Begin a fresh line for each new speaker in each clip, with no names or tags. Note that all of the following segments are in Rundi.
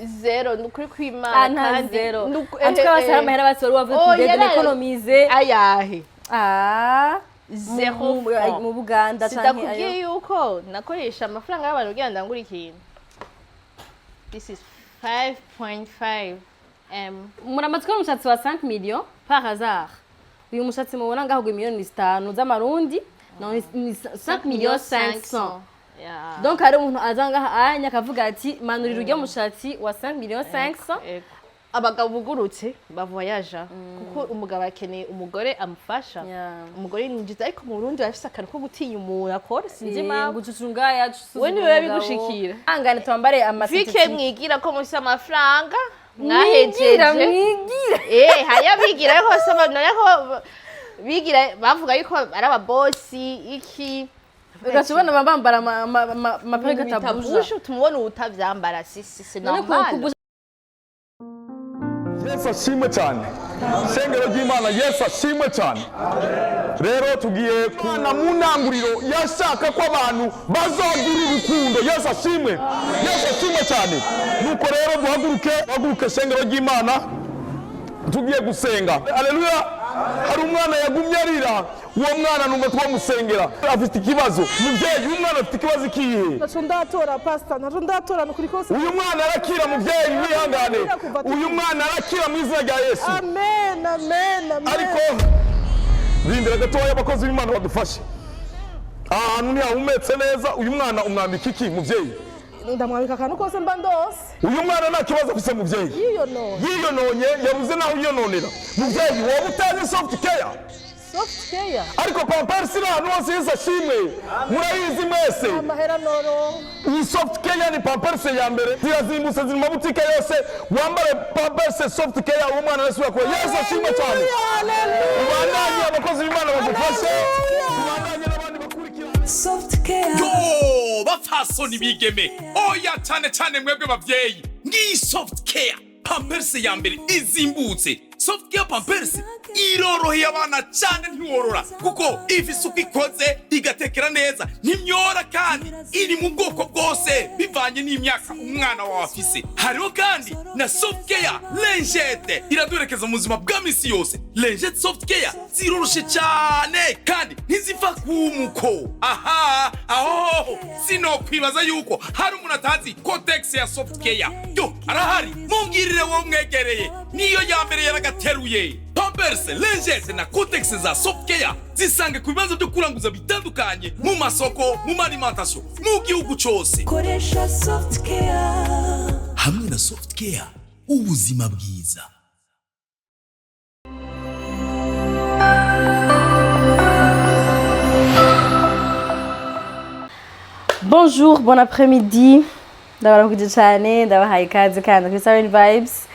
zero nukuri kwimana
kandi zero antuka basara amahera basoro bavuye kugenda economize
ayahe
zero mu Buganda
canke ayo sidakubwiye yuko nakoresha amafaranga y'abantu kugira ndangura ikintu. This is 5.5
muramatswe n'umushatsi wa 5 millions par hasard. Uyu mushatsi mubona ngaho miliyoni 5 z'amarundi no 5 millions 500. Donc hari umuntu azanga anya akavuga ati manurira uryo mushatsi wa 5 millions 500.
Abagabo bugurutse bavoyaja kuko umugabo akeneye umugore amufasha. Umugore ninjiza ariko mu Burundi bafise akaruko gutinya umuntu akora sinzi ma
gucucunga yacu
we niwe bigushikira.
Angane twambare amaseti
Vike mwigira ko musi amafaranga mwahejeje haya bigira ariko soma nareko bigira bavuga yuko ari ababosi iki
ugashobona bambara amapega
tabuja tumubona utavyambara sisi normal.
Yesu ashimwe cyane sengero ry'Imana Yesu ashimwe cyane. Rero tugiye kuna mu ntanguriro yashaka ko abantu bazogira urukundo. Yesu ashimwe cyane. Nuko rero duhaguruke sengero ry'Imana tugiye gusenga. Haleluya. Hari umwana yagumye arira, uwo mwana numwe twamusengera afite ikibazo. Muvyeyi umwana afite ikibazo kihe?
Naco ndatora pastor, naco ndatora nukuri kose.
Uyu mwana arakira muvyeyi mwihangane. Uyu mwana arakira mu izina rya Yesu.
Amen, amen, amen.
Ariko bindira gatoya abakozi b'Imana badufashe. Ahantu ntihahumetse neza, uyu mwana umwambika iki muvyeyi?
Ndamwambika akantu kose mba ndose.
Uyu mwana nta kibazo afise muvyeyi. Yiyononye yabuze naho yiyononera. Muvyeyi wowe utazi soft care.
Soft care.
Ariko pampers iri ahantu hose Yesu ashimwe. Murayizi mwese.
Amahera noro.
Iyi soft care ni pampers ya mbere. Zirazimbutse ziri mu butike yose. Wambare pampers soft care uwo mwana wese wakora. Yesu ashimwe cyane. Ubandanye abakozi b'Imana bagufashe. Ubandanye n'abandi bakurikira.
Soft care.
Yo, bafasoni bigeme. Oya cyane mwebwe bavyeyi. Ngi soft care. Pampers ya mbere izimbutse. Soft care pampers iroroheye abana cyane ntiworora kuko ifise uko ikoze igatekera neza ntimyora kandi iri mu bwoko bwose bivanye n'imyaka umwana wawe afise. Hariho kandi na soft care lingette iraduherekeza mu buzima bwa misi yose. Lingette soft care ziroroshe cyane kandi ntiziva kumuko. Aho sinokwibaza yuko hari umuntu atazi contactez ya soft care. Yo arahari mungirire wo mwegereye niyo ya mbere yaragateruye. Pampers, lingette na contactez za soft care zisange ku bibazo byo kuranguza bitandukanye mu masoko, mu alimentation, mu gihugu cyose.
Koresha soft care.
Hamwe na soft care ubuzima bwiza.
Bonjour, bon après-midi. Ndabaramukije cyane, ndabahaye ikaze kandi kuri Siren Vibes.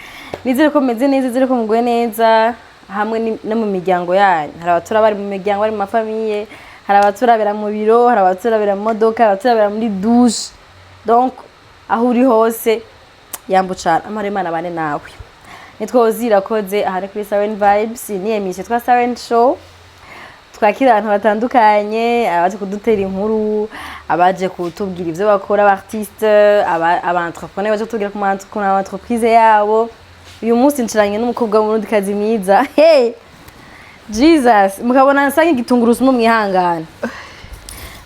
Nizere ko meze neza, nizere ko muguye neza hamwe no mu miryango yanyu. Hari abatura bari mu miryango, bari mu mafamiye, hari abaturabera mu biro, hari abaturabera mu modoka, abaturabera muri douche. Donc aho uri hose yambucana amaremana bane nawe. Nitwa Hosy irakoze ahari kuri Siren Vibes, ni émission twa Siren Show. Twakira abantu batandukanye, abaje kudutera inkuru, abaje kutubwira ivyo bakora abartiste, abantrepreneur baje kutubwira ku entreprise yabo. Uyu munsi nciranye n'umukobwa w'umurundi kazi mwiza. Hey Jesus, mukabona nsanga igitunguru mu mwihangane.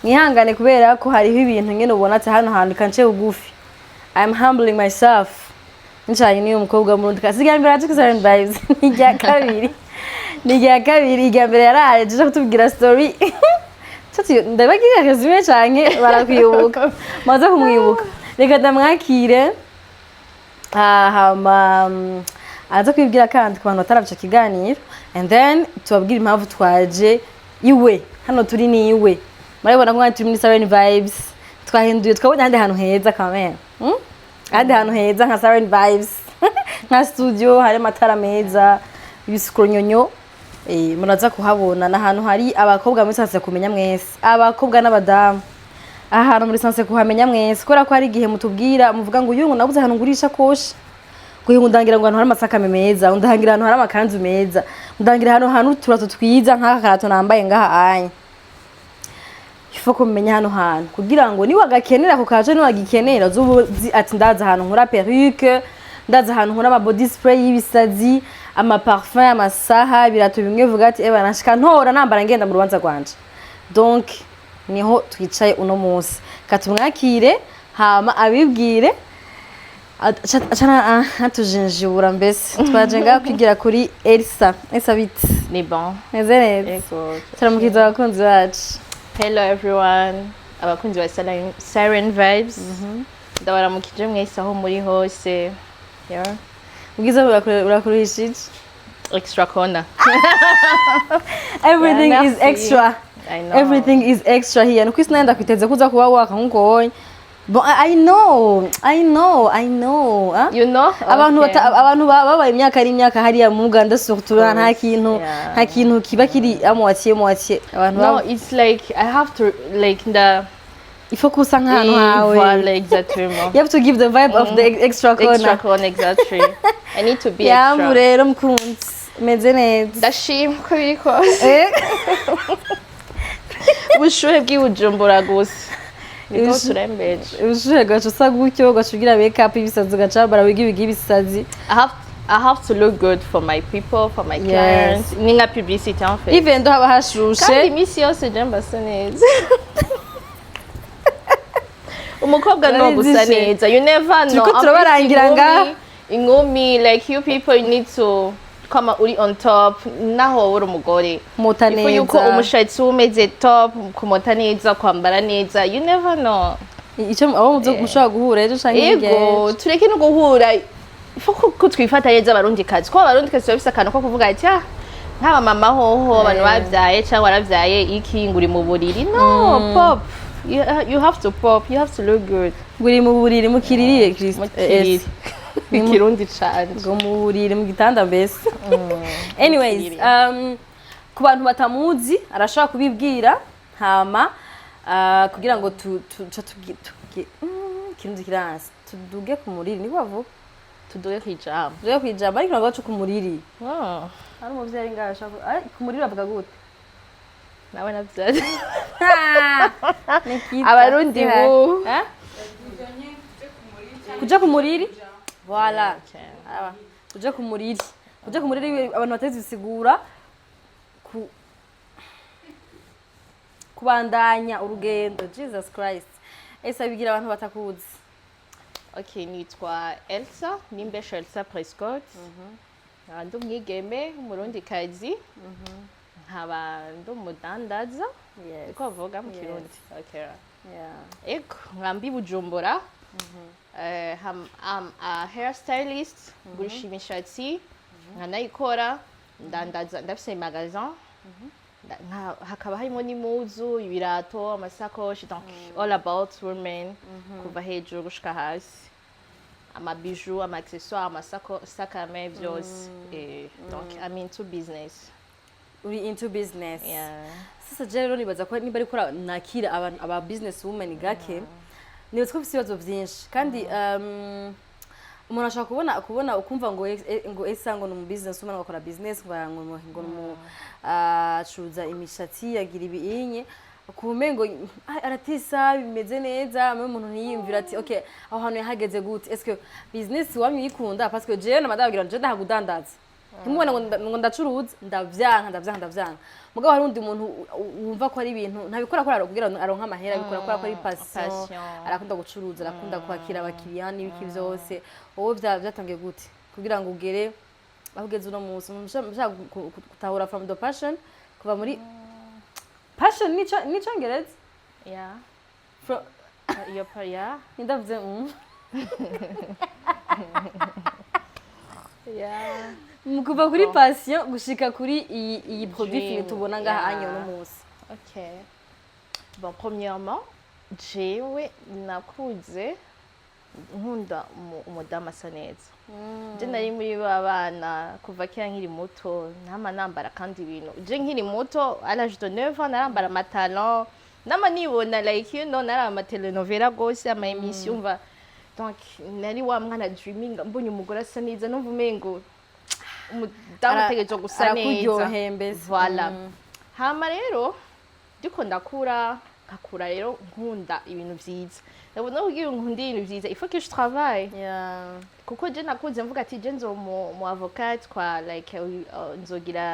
Mwihangane kubera ko hariho ibintu nyene ubona ati hano hantu kance ugufi. I'm humbling myself. Nciranye n'uyu mukobwa w'umurundi kazi gambira aje Siren Vibes n'ijya kabiri. Nijya kabiri ijya mbere yaraje je kutubwira story. Tati ndabagira resume canke barakwibuka. Maze kumwibuka. Reka ndamwakire. Aza kwibwira kandi ku bantu bataravye kiganiro and then tubabwira impamvu twaje iwe. Hano turi ni iwe. Murabona ko turi muri Siren Vibes. Twahinduye twabonye handi hantu heza kamera. Handi hantu heza nka Siren Vibes. Nka studio hari amatara meza. Ibisukuronyonyo muraza kuhabona n'ahantu hari abakobwa muri sanse kumenya mwese abakobwa n'abadamu ahantu muri sanse kuhamenya mwese kora ko hari igihe mutubwira muvuga ngo uyu nabuze ahantu ngurisha koshi kuko ndangira ngo ahantu hari amasaka meza undangira ahantu hari amakanzu meza undangira ahantu turato twiza nk'aka karato nambaye ngaha anye ifo kumenya hano hantu kugira ngo niba gakenera ko kaje niba gikenera uzuzi ati ndaza ahantu nkora perruque ndaza ahantu nkora ama body spray y'ibisazi ama parfum amasaha ibirato bimwe vuga ati eba nashika ntora nambara ngenda mu rubanza rwanje donc niho twicaye uno munsi katumwakire hama abibwire achana hatujinjibura mbese twaje ngaho kwigira kuri Elsa bite
ni bon
neze neza turamukiza abakunzi bacu.
Hello everyone abakunzi ba Siren Vibes ndabaramukije mwese aho muri hose
ubwiza burakuruhishije
extra corner
everything is extra.
I know.
Everything is extra here nuko isinaenda kwiteze kuza kuba waka nkuko wonye. But I know huh?
You know
abantu babaye imyaka ari imyaka hariya mu Uganda surtout nta kintu kiba kiri amwatiye abantu
no it's like I have to like
il faut kusa nk'ahantu hawe
voilà exactement
you have to give the vibe of the extra corner
exactly I need to be
extra
extra
rero mkunzi meze neza
ndashima ko biri kose ubushuhe bw'Ibujumbura gusa niko turembeje
ubushuhe gacu sa gutyo gashugira make up ibisazi gacabara wigi ibisazi
I have to look good for my people, for my clients. Ni nka publicity en fait.
Even though haba hashushe.
Kandi imisi yose je mbasa neza. Umukobwa no gusa neza. You never know.
Tuko turabarangira nga
ingumi like you people you need to come uri on top naho uri umugore.
Mota neza.
Yuko umushatsi umeze top kumota neza kwambara neza. You never know.
Icyo abo mushaka guhura ejo canke
yego tureke no guhura ko twifata neza abarundi kazi ko abarundi kazi bafise akantu ko kuvuga ati nk'aba mama hoho abantu bavyaye cyangwa waravyaye iki nguri mu buriri no pop you have to pop you have to look good
nguri mu buriri mukiririye Kristo
ikirundi cyane
ngo mu buriri mu gitanda mbese anyways ku bantu batamuzi arashaka kubibwira hama kugira ngo kirundi kiranse tuduge ku muriri ni bavuga
tuduge kwijambo
ariko nagacu ku muriri ari umuvyeyi ari ngasha ku muriri bavuga gute
nawe navyaje abarundi bu
kuja ku muriri voilà kuja ku muriri abantu batezi bisigura kubandanya urugendo Jesus Christ ese bigira abantu batakuzi.
Okay, nitwa Elsa, nimbesha Elsa Prescott. Ndi umwigeme umurundi kazi. Nkaba ndi umudandaza. Uko bavuga mu Kirundi. Okay. Eko nkambi Bujumbura. I'm a hairstylist, gurisha imishatsi. Nkanayikora ndandaza ndafise magasin. Hakaba harimo n'impuzu ibirato amasakoshi donc all about women kuva hejuru gushika hasi amabiju amaccessoires amasakame byose donc I'm into business.
Uri into business?
Yeah.
Sasa rero nibaza ko niba ari kora nakira aba business women gake niba twafise ibibazo byinshi kandi umuntu ashaka kubona ukumva ngo esa ngo mu business woman bakora business ngo mu acuza imishatsi yagira ibinye kumengo aratisa bimeze neza amwe umuntu ntiyimvira ati okay aho hano yahageze gute est-ce que business wamye yikunda parce que je na madagira je ndahagudandaza ntimubona ngo ndacuruza ndavyanka mugabo hari undi muntu wumva ko ari ibintu ntabikora ko kugira aronka amahera bikora ko ari passion arakunda gucuruza arakunda kwakira abakiriya n'ibiki byose wowe byatangiye gute kugira ngo ugere ahugeze uno munsi mushaka gutahura from the passion kuva muri passion ni cyongereza
from your
ndavuze kuva kuri passion gushika kuri iyi produit fini tubona ngaha anyo no munsi.
Okay. Bon, premièrement, jewe nakuze nkunda umudamu asa neza. Je nari muri babana kuva kera nkiri muto nama nambara kandi ibintu. Je nkiri muto à l'âge de 9 ans narambara amatalon. Nama nibona like you know nara ama telenovela gose ama émission mva. Donc nari wa mwana dreaming mbonye umugore asa neza numva umengo umudamu tegezo gusa neza.
Arakuryoheye mbese.
Voilà. Hama rero ndiko ndakura nkakura rero nkunda ibintu vyiza ndabona kugira nkunda ibintu vyiza il faut que je travaille kuko je nakuze mvuga ati je nzo mu avocate kwa like nzogira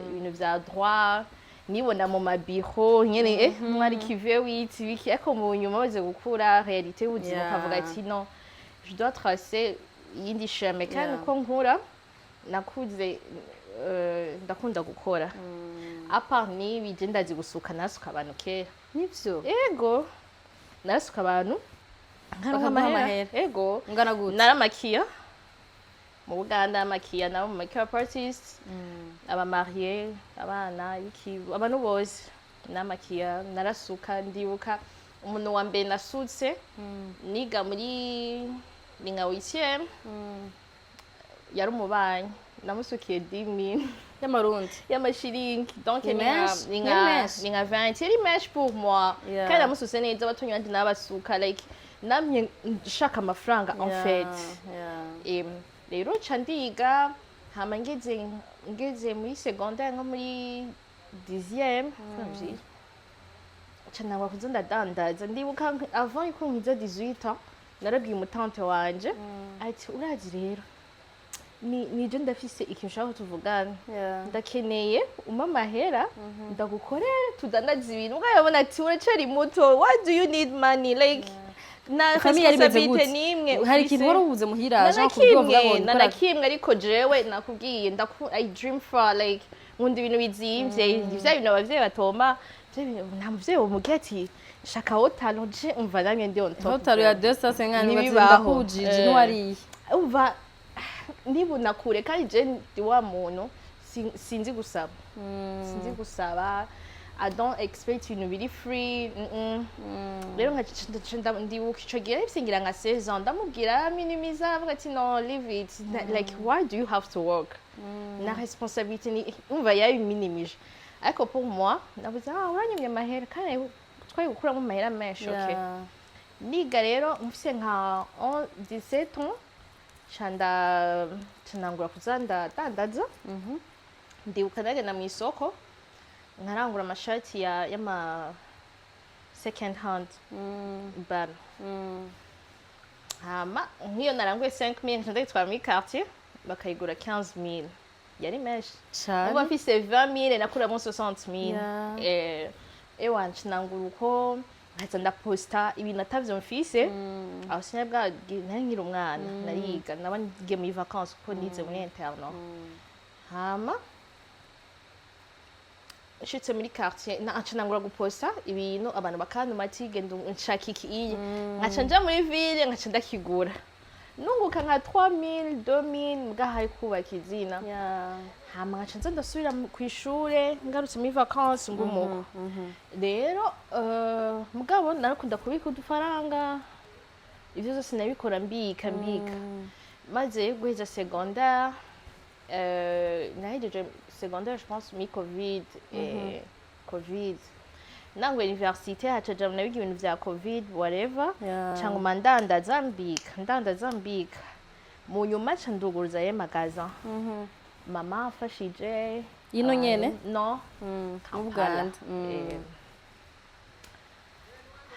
ibintu vya droit nibona mu mabiro nyene mwari kive witi biki ariko mu nyuma maze gukura réalité y'ubuzima ukavuga ati non je dois tracer yindi chemin kandi uko nkura nakuze ndakunda gukora apa nibi je ndazi gusuka nasuka abantu kera
nivyo
ego nasuka abantu nkaronka amahera ego
ngana gute
naramakiya mu Buganda amakiya nabo mu makeup artist aba marié abana iki abantu bose namakiya narasuka ndibuka umuntu wa mbere nasutse niga muri ninga 8e yari umubanyi namusukiye 10,000
y'amarundi
y'amashiringi donc
ninga
20 yari mesh pour moi kandi namusutse neza abatunyi bandi nabasuka like namye nshaka amafaranga en fait rero nca ndiga hama ngeze muri secondaire nko muri 10e nca nangwa kuza ndadandaza ndibuka avant yuko nkiza 18 ans narabwiye umutante wanje ati urazi rero nije ndafise ikintu nshaka tuvugana ndakeneye umpa amahera ndagukorera tudandaza ibintu ukayabona ati uracari muto why do you need money like na responsabilité nimwe
hari ikintu wari ubuze muhira
Jean kubwivuga ngo nakimwe ariko jewe nakubwiye I dream for like nkunda ibintu bizimvye ivya bintu abavyeyi batoma nta muvyeyi womugira ati shaka hotalo je umva namye ndi on top
hotalo ya 250 batsinda kujije n'uwariye
umva nibuna kure kandi je ndi wa muntu sinzi gusaba sinzi gusaba I don't expect ibintu biri free rero ndibuka ico gihe nsingira nka 16 ans ndamubwira minimiza avuga ati no leave it like why do you have to work na responsabilité ni umva yayo minimije ariko pour moi navuze uranyumye amahera kandi twaye gukuramo amahera menshi okay niga rero mfise nka 17 ans candangura kuzanda dandaza ndibuka nagenda mu isoko nkarangura amashati y'ama second hand bar hama nk'iyo naranguye 5,000 ndayitwara muri quartier bakayigura 15,000 yari menshi uba mfise 20,000 nakuramo 60,000 ewa ncinangura uko nkaza ndaposta ibintu atavyo mfise aho sinabwa nari nkiri umwana nariga naba ngiye muri vacances kuko nize muri internat hama nshitse muri quartier ncanangura guposta ibintu abantu bakantuma ati genda nshaka iki iyi nkaca nja muri ville nkaca ndakigura nunguka nka 3,000 2,000 mugahari kubaka izina hama nkaca nza ndasubira kw'ishure ngarutse muri vacances ngumuko rero mugabo narakunda kubika udufaranga ivyo zose nabikora mbika maze guheza secondaire nahejeje secondaire je pense mi covid covid nango université hacaja nabiga ibintu vya covid whatever cyangwa ndandaza mbika mu nyuma ca nduguruza ye magasin mama afashije
ino nyene
no
Uganda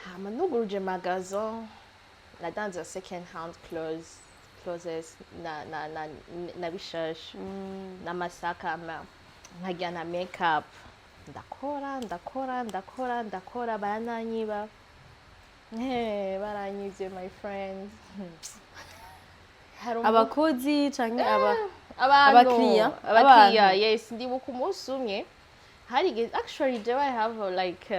hama nduguruje magasin nadanza second hand clothes na bishashi n'amasaka nkagira na makeup ndakora barananyiba baranyivye my friends
abakozi canke
abakiriya yes ndibuka umunsi umwe hari actually I have like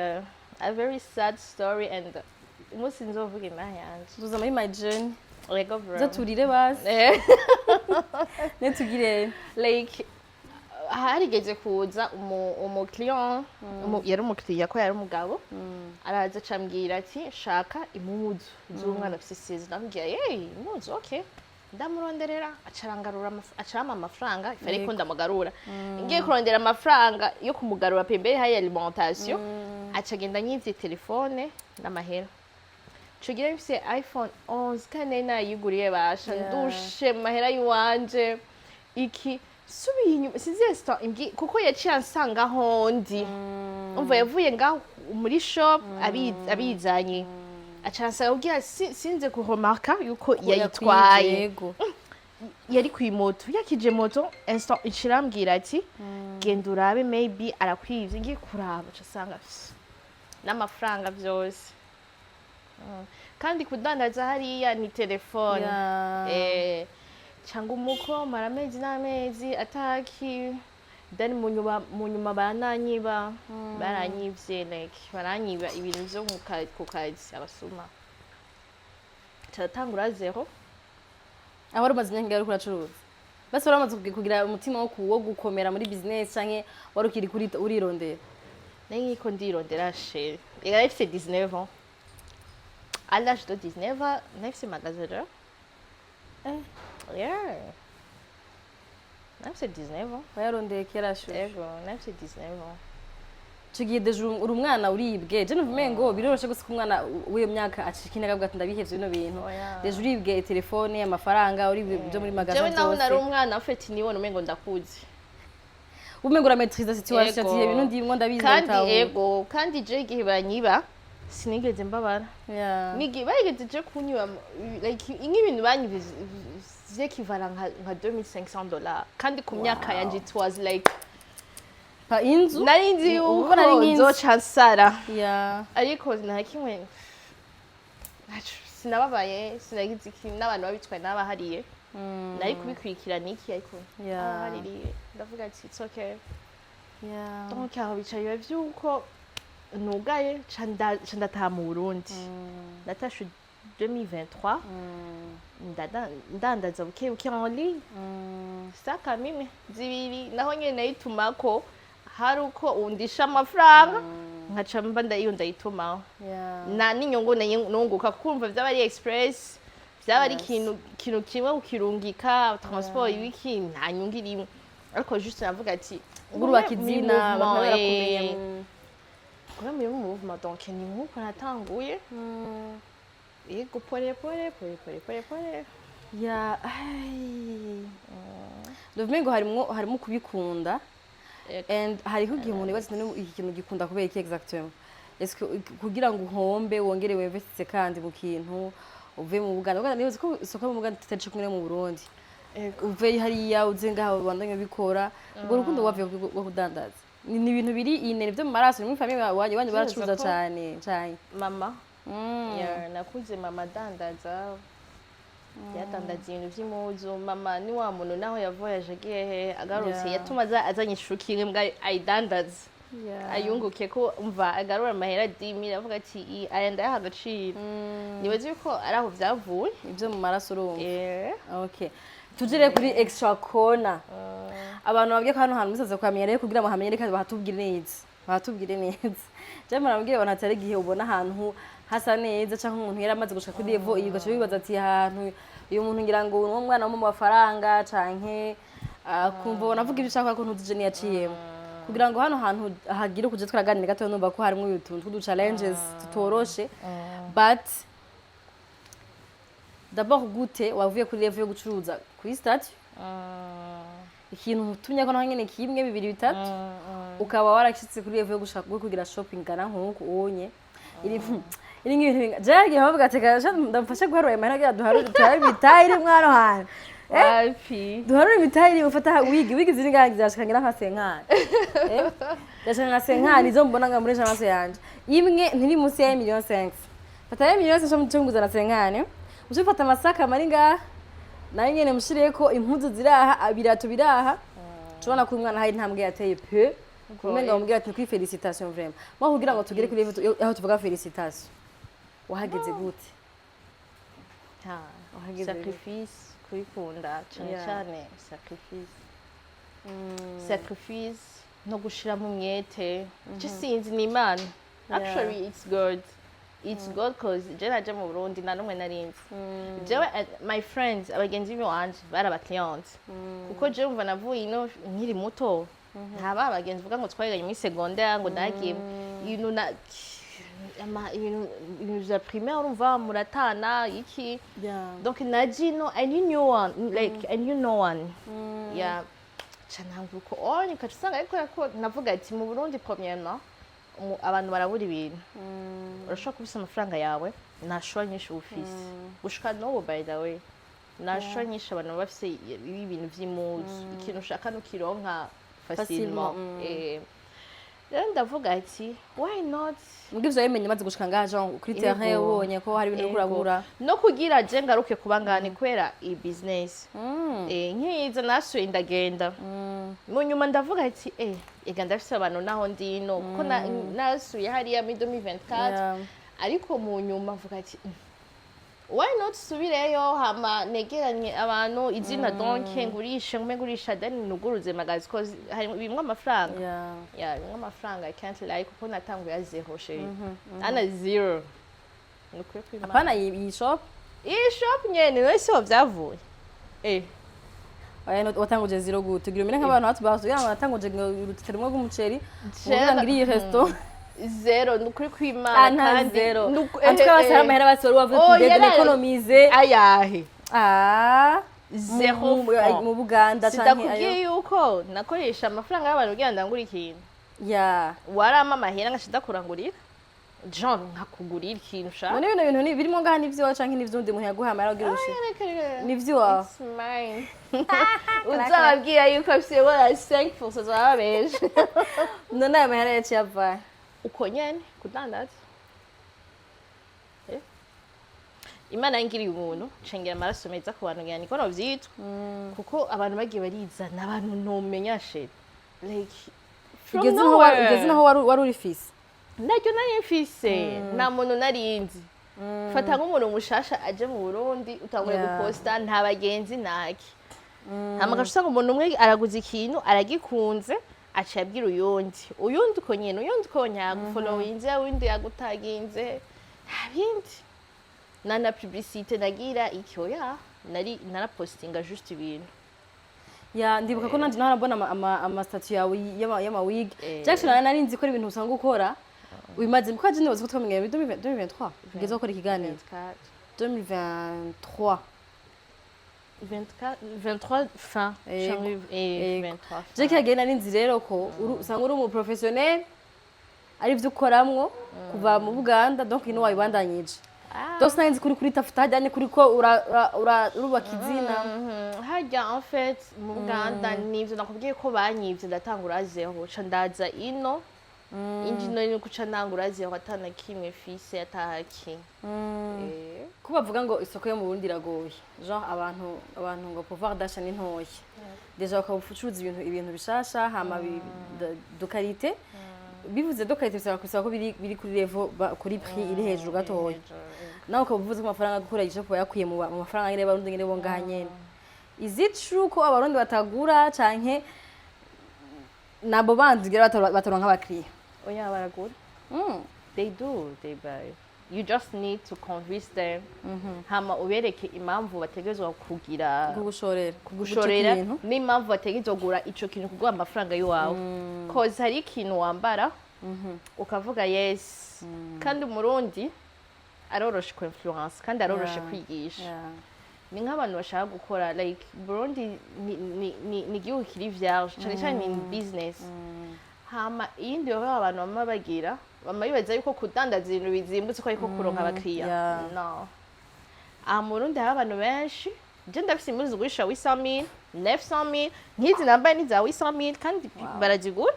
a very sad story and umunsi nzovuga imana yanje
duza muri my journey
Lego bro.
Zaturire basi. Netugire
like harigeze kuza umu client yari umukiriya ko yari umugabo araza acambwira ati shaka impuzu z'umwana afise 16 ndambwira impuzu okay ndamuronderera acarama amafaranga ariko ndamugarura ngiye kurondera amafaranga yo kumugarura pembere hari alimentation acagenda nyivye telefone n'amahera Chugira mfise iPhone 11 kandi nayiguriye basha ndushe mahera yuwanje iki subiye inyuma sinzi restaurant kuko yaciye ansanga hondi umva yavuye ngaho muri shop abizanye acansaba ubwira sinze kuremarka yuko yayitwaye
yego
yari ku moto yakije moto instant ikirambwira ati genda urabe maybe arakwivye ngiye kuraba casanga n'amafaranga byose kandi kudandaza hariya ni telefone cyangwa umuko mara amezi n'amezi ataki then mu nyuma baranyivye like baranyiba ibintu byo ku kazi abasuma cyatangura zero
aho rumaze imyaka ingahe uracuruza basi waramaze kugira umutima wo gukomera muri business canke wari ukiri kuri urirondera
niko ndirondera chez il a fait 19 ans à l'âge de 19 ans nafise magasin yeah nafise 19 ans
wayarondeye kera sho
yego nafise 19 ans
tugiye deje uri umwana uribwe je nuvume ngo biroroshe gusa ko umwana w'iyo myaka acikinaga bwa ndabihevye bino bintu deje uribwe telefone amafaranga uribwe byo muri magasin
byose jewe naho nari umwana afite niwona umengo ndakuzi
umengo ura maîtriser situation ati ibintu ndimwo ndabizi
kandi yego kandi je igihe banyiba sinigeze mbabara nigi bayigeze je kunywa like nk'ibintu banyibize equivalent nka $2500 kandi ku myaka yanje it was like
pa inzu
nari nzi uko nzoca nsara ariko nta kimwe sinababaye sinagize ikintu n'abantu babitwaye n'abahariye nari kubikurikirana iki ariko haririye ndavuga ati it's okay donc aho bicaye biba vyuko nugaye ndataha mu Burundi natashe 2023 ndandaza buke en ligne saka mimi zibiri naho nyene nayitumako hari uko undisha amafaranga nkaca mba ndayitumaho na n'inyungu nunguka kumva vyaba ari express vyaba ari kintu kimwe ukirungika transport ibiki nta nyungu irimo ariko juste navuga ati
urubaka izina bakabera kumenya
kuri mu movement donc ni nkuko natanguye yego pore
ya Domingo harimo kubikunda and hariho igihe umuntu yibase iki kintu gikunda kubera iki exactement est-ce que kugira ngo uhombe wongere wevestise kandi mu kintu uve mu Buganda nibaze ko soko mu Buganda tutaje kumwe mu Burundi uve hariya uze ngaho bandanya bikora ubwo rukundo wavuye go kudandaza ni ibintu biri inene byo mu maraso mu famille wanyu baracuruza cyane
mama nakuze mama dandaza yadandaza ibintu by'impuzu mama ni wa muntu naho yavoyaje agiye agarutse yatuma azanye ishuki imbwa ayidandaza ayunguke ko umva agarura amahera 10,000 avuga ati aya ndayaha agaciro nibaze yuko ari aho byavuye
ibyo mu maraso urumva okay tujire kuri extra corner abantu babwiye ko hano hantu musaza kwamenya rero kugira ngo hamenye kandi bahatubwire neza cyane marambwiye abantu atari gihe ubona ahantu hasa neza cyangwa umuntu yaramaze gushaka kuri level iyo gacho bibaza ati ahantu uyu muntu ngira ngo uwo mwana wo mu mafaranga canke kumva bonavuga ibyo ushaka ko ntuzije ni yaciyemo kugira ngo hano hantu hagire kuje twaraganira gato numva ko harimo utuntu tw'udu challenges tutoroshe but d'abord gute wavuye kuri level yo gucuruza kuri statut ikintu utumye ko nyene kimwe bibiri bitatu ukaba warakishitse kuri level yo gushaka kugira shopping kana nkuko ubonye iri nk'ibintu jage bavuga ati ndamfashe guharura amahera duharura bitayiri mwana hano
wapi
duharura bitayiri ufata wigi ziringangi zashikanga nka senkani yashanga senkani izo mbona nga muri amaso yanje imwe ntiri munsi ya 1,500,000 fata ya 1,500,000 cyo muguzana senkani ushifata amasaka mari nga nayo nyene mushireko impuzu ziraha abirato biraha tubona ko umwana hari ntambwe yateye pe kumenga umubwira ati kuri félicitations vraiment mo kugira ngo tugere kuri aho tuvuga félicitations wahageze gute
sacrifice kwikunda cyane sacrifice no gushira mu mwete gisinzi ni Imana actually it's God cause je naje mu Burundi na numwe narinzi jewe my friends abagenzi banje baraba clients kuko je umva navuye ino nkiri muto ntaba abagenzi vuga ngo twayiganye muri secondaire ngo nagiye ibintu bya primaire urumva muratana iki donc naji no I knew no one yeah cyane nguko onye kacusanga ariko navuga ati mu Burundi premièrement abantu barabura ibintu urashobora kubisa amafaranga yawe nashwa nyinshi ufise gushika n'ubu by the way nashwa nyinshi abantu bafise ibintu vy'impuzu ikintu ushaka nukironka facilement rero ndavuga ati why not
mugivyo yemenye maze gushika ngaha Jean kuri terrain ubonye ko hari ibintu kuragura
no kugira je ngaruke kubangane kwera i business nkiza nasuye ndagenda mu nyuma ndavuga ati ega ndafise abantu naho ndino kuko nasuye hariya muri 2024 ariko mu nyuma mvuga ati why not subireyo hama negeranye abantu izina donc ngurisha then nuguruze magazi ko hari bimwe amafaranga bimwe amafaranga I can't like kuko natanguye ya zero sheri ana zero nukwiye kwimana
apana iyi shop
nyene wese wavyavuye
watanguje zero gute tugira umene nk'abantu hatubazo watanguje urutete rumwe rw'umuceri ngiri iyi resto
zero nukuri kwimana
kandi zero antuka basara amahera basoro bavuze kugenda economize
ayahe
zero mu Buganda
canke sidakubwiye yuko nakoresha amafaranga y'abantu kugira ndangura ikintu warama amahera ngashida kurangurira John nkakugurira ikintu ushaka
none bino bintu birimo ngaha nivyo canke nivyundi umuntu yaguha amahera ugira ushi nivyo wawe
uzababwira yuko afise wala 5% z'ababeje
none aya mahera yaciye avaye
uko nyene kudandaza Imana ingiriye umuntu cengera amaraso meza ku bantu ngani ko novyitwa kuko abantu bagiye barizana abantu ntomenya shit like
ugeze naho wari urifise
naryo nari mfise nta muntu narinzi fata nk'umuntu mushasha aje mu Burundi utangure guposta nta bagenzi naki hama usanga umuntu umwe araguza ikintu aragikunze acabwira uyundi uko nyene uyundi uko nyagufollowinze undi yagutaginze ntabindi nana publicité nagira ikyoya narapostinga juste ibintu
ndibuka ko nanje narabona ama statut yawe y'ama wig Jackson nari nzi ko ibintu usanga ukora wimaze ko je nibaza ko twamenye 2023 ugeze gukora ikiganiro 2023
23 fin janvier 23
je kagenda ninzi rero ko usanga uri umu professionnel ari byo ukoramwo kuva mu Buganda donc ino wayibandanyije donc sinzi kuri tafuta hajyanye kuri ko urubaka izina
hajya en fait mu Buganda nivyo nakubwiye ko banyivye ndatangura zero ca ndaza ino injino ni kuca nangura zero atana kimwe fise atahaki
ko bavuga ngo isoko yo mu Burundi iragoye genre abantu ngo pouvoir d'achat ni ntoye deja bakabucuruza ibintu bishasha hama de qualité bivuze de qualité bisaba ko biri kuri level kuri prix iri hejuru gatoya naho ukavuze ko amafaranga gukora igishopo yakuye mu mafaranga nyine barundi ngene bo ngahanyene is it true ko abarundi batagura canke nabo banzigira bataronka abakiriya
oya baragura they buy you just need to convince them hama ubereke impamvu bategezwa kugira kugushorera n'impamvu bategezwa kugura ico kintu kugwa amafaranga y'uwawe cause hari ikintu wambara ukavuga yes kandi umurundi aroroshe ku influence kandi aroroshe kwigisha ni nk'abantu bashaka gukora like Burundi ni igihugu kiri vierge cyane cyane in business hama iyindi baba abantu bama bagira bibaza yuko kudandaza ibintu bizimbutse ko ariko kuronka abakiriya no mu Burundi hari abantu benshi je ndafise impuzu zigurisha 800,000 900,000 nk'izi nambaye ni za 800,000 kandi barazigura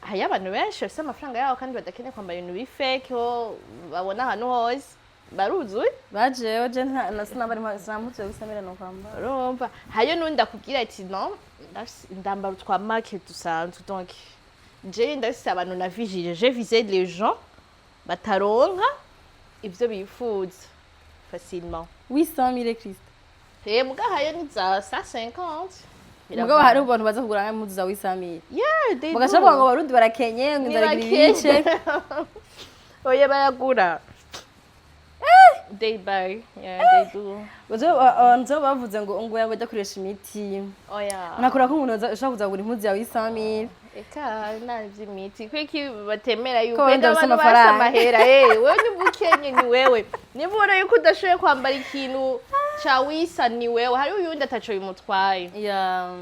hari abantu benshi bafise amafaranga yabo kandi badakeneye kwambara ibintu bifake ho babona ahantu hose baruzuye
bajeyo je nasinabari mpamutse gusamira no kwambara
urumva hayo nundi akubwira ati no ndambara twa market dusanzwe donc je ndafise abantu navijije je visais les gens bataronka ivyo bifuza facilement
800,000 Christ
muga hayo ni za 150
muga hari abantu baza kugura impuzu za 800,000
they
mugashavuga ngo barundi barakenye ngo ndaragira ibice
oya bayagura they buy they do
nzo bavuze ngo yango adakoresha imiti
oya
nakora ko umuntu ashaka kuzagura impuzu ya 800,000
eka navyo imiti kwiki batemera yuko
abantu
basa amahera wewe ni bukenye ni wewe nibura yuko udashoboye kwambara ikintu cawisa ni wewe hari uyundi ataco bimutwaye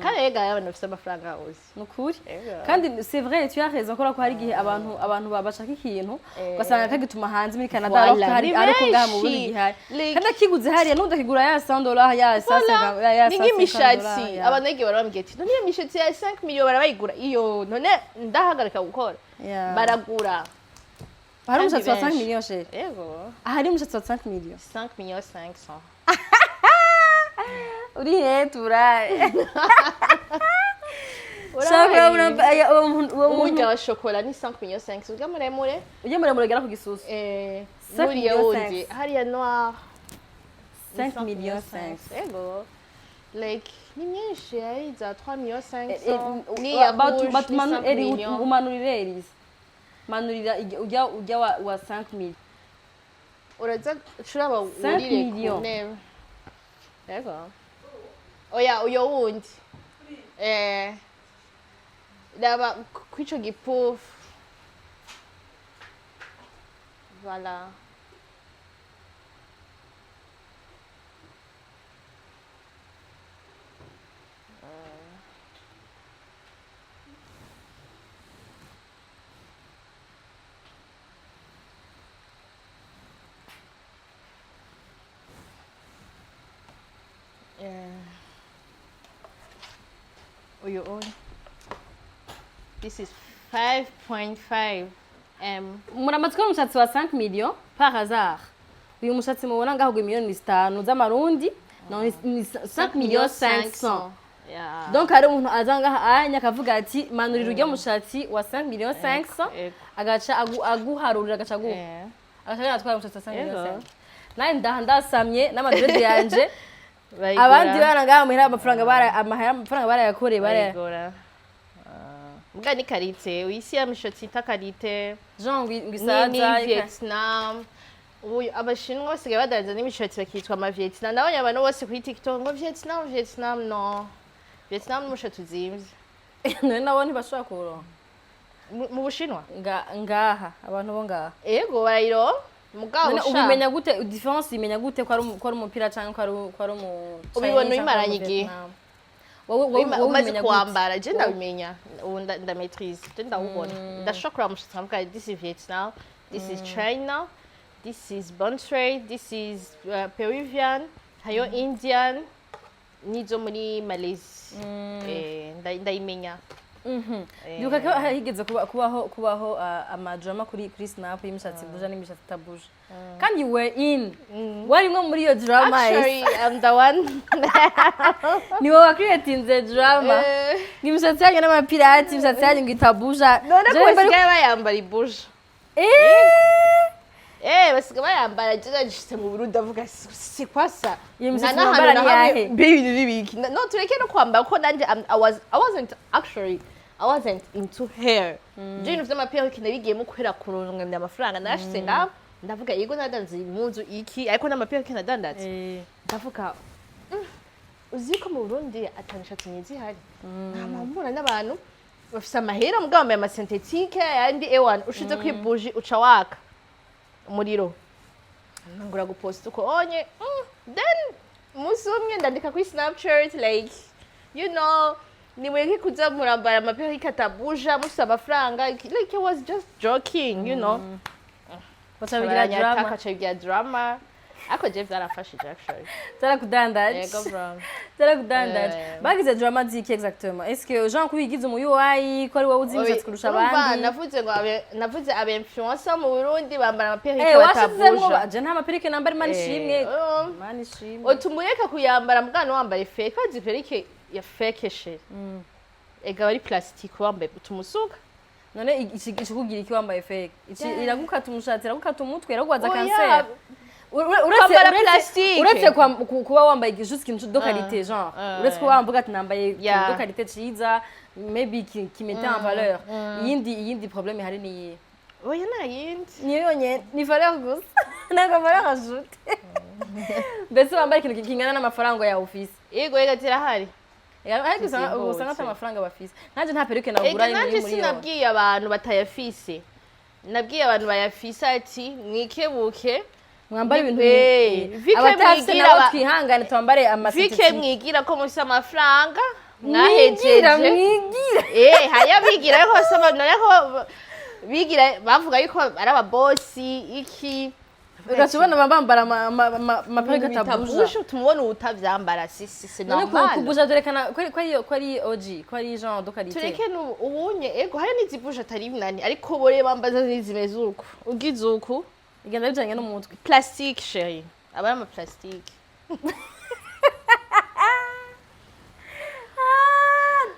kandi rega y'abantu bafite amafaranga hose
nukuri kandi c'est vrai tu as raison ko hari gihe abantu babashaka ikintu ugasanga kagituma hanze muri Canada ariko hari ariko ngaha mu Burundi gihari kandi akiguze hariya n'udakigura ya $100 ya $150 ya
n'imishatsi abanege barambwiye ati none imishatsi ya 5 million barabayigura iyo none ndahagarika gukora baragura
hari umushatsi wa 5 million chez
yego
hari umushatsi wa 5 million
5 millions 500
uri hetura
umurya wa shokola ni 5 millions 500 ujya muremure
gara ku gisusu
buriya wundi hariya noir
5 millions 5
yego like ni myinshi ari za 3 millions 500 ni ya
umanurire elise manurira ujya wa 5 millions
uraza shuraba urire ku ntebe yego oya uyo wundi daba kwico gipufu voilà uyu on this is 5.5
muramatsiko umushatsi wa 5 millions par hasard uyu mushatsi mubona ngaho gwe miliyoni 5 z'amarundi no ni 5 millions 500 donc hari umuntu azanga anya akavuga ati manurira ujya mushatsi wa 5 millions 500 agaca aguharurira agaca agaca atwara umushatsi wa 5 millions 500 naye ndasamye n'amadrede yanje abandi baranga muhera amafaranga barayakoreye barayagora
mbwa ni karite wisi ya mishatsi ita karite
Jean ngwisaza
Vietnam uyu abashinwa basigaye badanza n'imishatsi bakitwa ama Vietnam nabonye abantu bose kuri TikTok ngo Vietnam no Vietnam n'umushatsi uzimvye
none nabo ntibashobora kuronka
mu Bushinwa
ngaha abantu bo ngaha
yego barayiro mugabo sha
ubimenya gute difference imenya gute ko ari umupira cyangwa ko ari umu
ubibona bimaranye igihe wowe umaze kwambara je ndabimenya ubu ndamaîtrise je ndawubona ndashobora mushitsa mvuga this is Vietnam this is China this is Bonsray this is Peruvian hayo Indian nizo muri Malaysia ndayimenya
Yuka ko higeze kubaho amadrama kuri Snap y'imishatsi buja n'imishatsi tabuja kandi you were in wari mwe muri iyo drama
actually I'm the one
ni wowe creatinze drama n'imishatsi yanyu n'amapirati imishatsi yanyu ngitabuja
none ko basigaye bayambara ibuja basigaye bayambara jishite mu Burundi avuga si kwasa
nana hamwe
bibiki no tureke no kwambara ko nanje I wasn't into hair. Jane of them appear kinarigiye mu kwera kurunga ndamafaranga narashitse ndavuga yego nadanze impunzu iki ariko n'amapira kinadandatse ndavuga uziko mu Burundi atanishatse nyizi hari namambura n'abantu bafise amahera mugabo ambaye ama synthetique yandi ewan ushize kwibuji uca waka umuriro ngura gupost uko onye then musumye ndandika kuri Snapchat like you know niweke kuza murambara amapira ikatabuja musa amafaranga like it was just joking you know batabigira drama ako Jeff zarafashije actually
tarakudandage
yego bro
tarakudandage bagize drama ziki exactement est-ce que Jean kubigize mu UI ko ari wowe uzimishatsi kurusha abandi
navuze aba influencer mu Burundi bambara amapira ikatabuja
je nta mapira nambara mani shimwe
otumureka kuyambara mugano wambare fake kazi perike ya fake she ega bari plastic wambaye utumusuka
none ikikugira iki wambaye fake iragukata umushatsi iragukata umutwe iragwaza cancer uretse kuba wambaye juste ikintu de qualité genre uretse kuba wambuga ati nambaye de qualité ciza maybe qui mettait en valeur yindi problème hari ni
oya na yindi
niyo yonyene ni valeur gusa nako valeur ajoute mbese wambaye ikintu kingana n'amafaranga ya office
yego ega zirahari
ariko usanga ata amafaranga bafise nanje nta peruke nagura
muri muri sinabwiye abantu batayafise nabwiye abantu bayafise ati mwikebuke
mwambara ibintu
Vike
abatafite
mwigira
nabo twihangane twambare
Vike
amasitisi
mwigira ko mufise amafaranga
mwigira
mwahejeje haya bigira ariko basaba ariko bigira bavuga yuko ari ababosi iki
ugashobora bambara amaperike tabuje
tumubona utavyambara si
none
normal
kubuja turekana ko ari OG ko ari genre de qualité
tureke ubunye ego hari n'izibuje atari binani ariko bore bambaza n'izimeze uko ugize uko
igenda bijanye no mutwe
plastique chérie abari ama plastique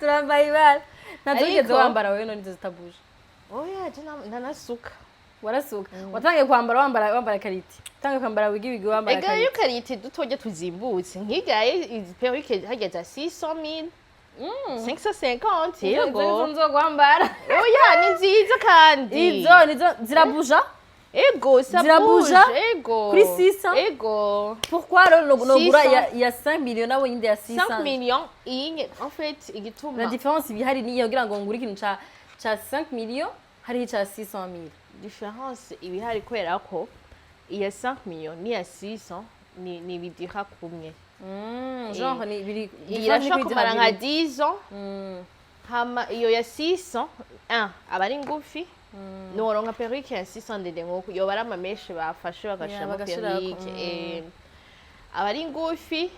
turambaye ibara ntazigeze
Ariko-
wambara wewe none zitabuje
oya je nanasuka
warasuka watangiye kwambara wambara kariti utangiye kwambara wigi wambara
ega
kariti
yo karite dutoje tuzimbutse nkigaye izi perruque hageza 600,000 550 yego
nzo kwambara
oya ni nziza kandi
nizo zirabuja
ego ça
Zirabuja?
bouge ego
Kuri 600?
ego
pourquoi alors nogura
600?
ya 5 millions nawe yindi ya 600
5 millions iyi en fait igituma
la différence ibihari niyo kugira ngo ngure ikintu ca 5 millions hari ca 600,000
différence ibihari kubera ko iya 5 millions n'iya 600 ni bidira kumwe
genre ni biri
irashobora kumara nka 10 ans hama iyo ya 600 aba ari ngufi noronka perruque ya 600 ndende nk'uko yoba ari amameshe bafashe bagashiramo perruque aba ari ngufi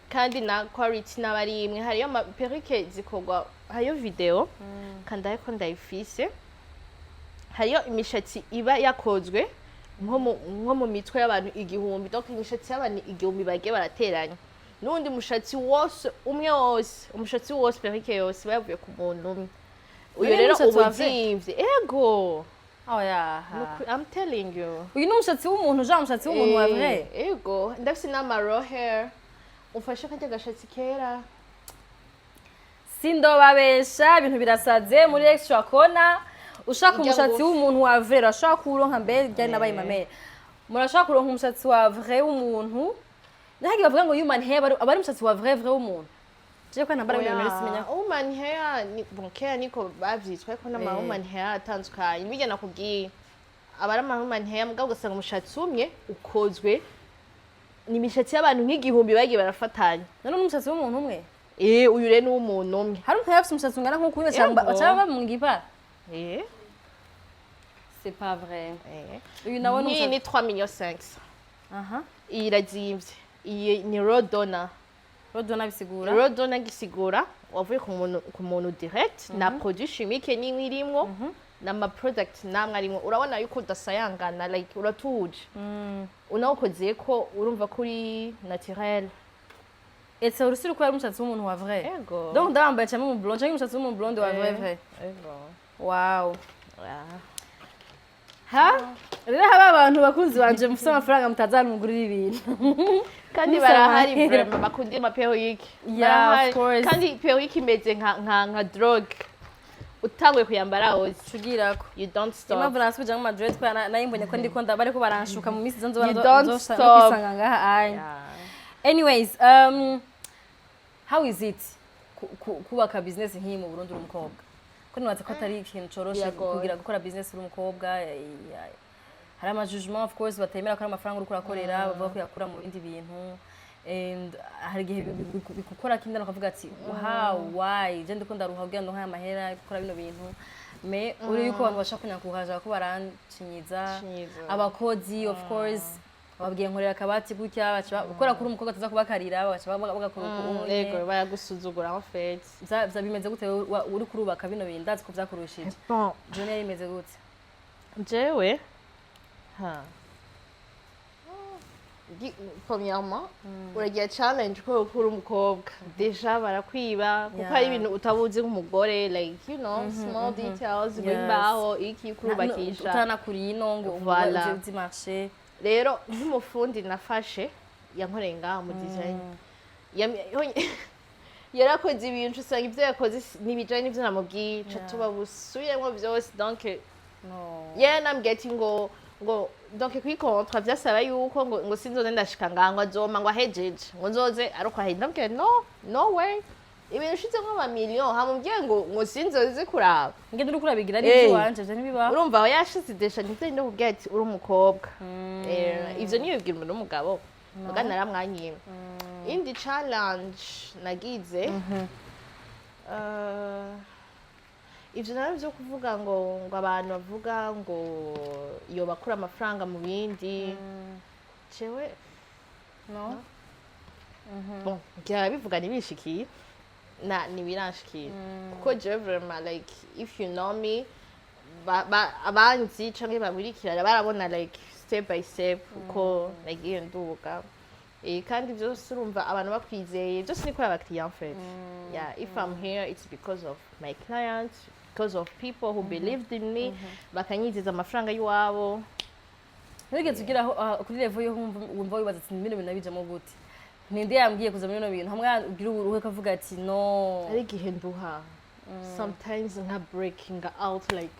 kandi na quality n'aba ari imwe hariyo amaperruque zikorwa hariyo video kandi ariko ndayifise hariyo imishatsi iba yakozwe nko mu mitwe y'abantu 1000 donc imishatsi y'abantu 1000 bagiye barateranya n'undi mushatsi wose umwe wose umushatsi wose perruque yose bavuye ku muntu umwe uyu rero ubuzimvye ego
oya
I'm telling you
uyu ni umushatsi w'umuntu jean umushatsi w'umuntu wa vrai
ego ndafise n'ama raw hair ufashe kajya gashatsi kera
sindobabesha ibintu birasaze muri extra corner ushaka umushatsi w'umuntu wa vrai urashaka kuronka mbere ryari nabaye mamere murashaka kuronka umushatsi wa vrai w'umuntu nahagi bavuga ngo human hair abari umushatsi wa vrai w'umuntu je ko nambara ibintu nari simenya
human hair ni bon kera niko bavyitwa ko n'ama human hair atandukanye bijya nakubwiye abari ama human hair mugabo ugasanga umushatsi umwe ukozwe ni imishatsi y'abantu nk'igihumbi bagiye barafatanya
none umushatsi w'umuntu umwe
uyu rero ni w'umuntu umwe
hari umuntu yafise umushatsi ungana nk'uko uyu cyangwa bamwigipara c'est pas vrai uyu nawe
ni 3 millions 500
aha
iyi irazimvye iyi ni rodona
bisigura
rodona gisigura wavuye ku muntu direct na produit chimique n'imwe irimwo n'ama product namwe arimwo urabona yuko udasayangana like uratuje unawukoze ko urumva kuri naturel
etse urusiri ko ari umushatsi w'umuntu wa vrai
ego
donc ndabambaye cyane mu blonde cyangwa umushatsi w'umuntu blonde wa vrai
ego
wow ha rero haba abantu bakunzi banje mufite amafaranga mutazanugurira ibintu
kandi barahari vraiment bakundi ama perruque
yeah of course
kandi perruque imeze nka drogue utangwe kuyambara hose
tugirako
you don't stop
impamvu nasubije mu madred ko nayimbonye ko ndiko ndabare ko baranshuka mu minsi zanzo
kwisanga
ngaha anyways how is it kubaka business nk'iyi mu Burundi uri umukobwa ko nibaza ko atari ikintu coroshe kugira gukora business uri umukobwa hari amajugement of course batemera ko ari amafaranga uri kurakorera bavuga ko yakura mu bindi bintu and hari igihe bikukora kindana ukavuga ati how why je ndiko ndaruha kugira ngo nkaya amahera gukora bino bintu me uri yuko abantu bashaka kunyakuhaja ko barancinyiza abakozi of course babwiye nkorera akabati gutya gukora kuri umukobwa ataza kubakarira bagakora
yego bayagusuzugura en fait
bya bimeze gute uri kurubaka bino bintu ndazi ko byakurushije jone yari imeze gute
jewe premièrement uragira challenge ko kuri umukobwa deja barakwiba kuko hari ibintu utabuzi nk'umugore like you know small details bimbaho iki kurubakisha
utanakuriye inongo
Voilà.
uzi marché
rero nk'umufundi nafashe yankoreye ngaha mu design yarakoze ibintu usanga ibyo yakoze n'ibijanye n'ivyo namubwiye ca tuba busubiyemwo vyose donc nambwiye ati ngo donc kwikontra vyasaba yuko ngo sinzoze ndashika ngaha ngo azoma ngo ahejeje ngo nzoze ariko ahe ndambwiye no way ibintu ushitse nk'ama million hamubwiye ngo sinzoze kuraba
ngende uri kurabigira n'ibyo wanje je ntibibaho
urumva aho yashize desha ndetse no kubwira ati uri umukobwa ivyo niyo bibwira umuntu w'umugabo muga naramwanyima indi challenge nagize ivyo nari byo kuvuga ngo abantu bavuga ngo iyo bakura amafaranga mu bindi cewe no bon ngira bivuga nibishikiye nibiranshikira kuko je vraiment like if you know me abanzi canke bamurikira barabona like step by step uko nagiye nduga kandi byose urumva abantu bakwizeye byose ni kuri abakiriya en fait yeah if I'm here it's because of my clients because of people who believed in me bakanyizeza amafaranga y'uwabo
nigeze ugira kuri level yo wumva wibaza ati ibintu binabijamo gute ninde yambwiye kuza muri no bintu hamwe ugira uruhe kavuga ati no
ari gihe nduha sometimes nka breaking out like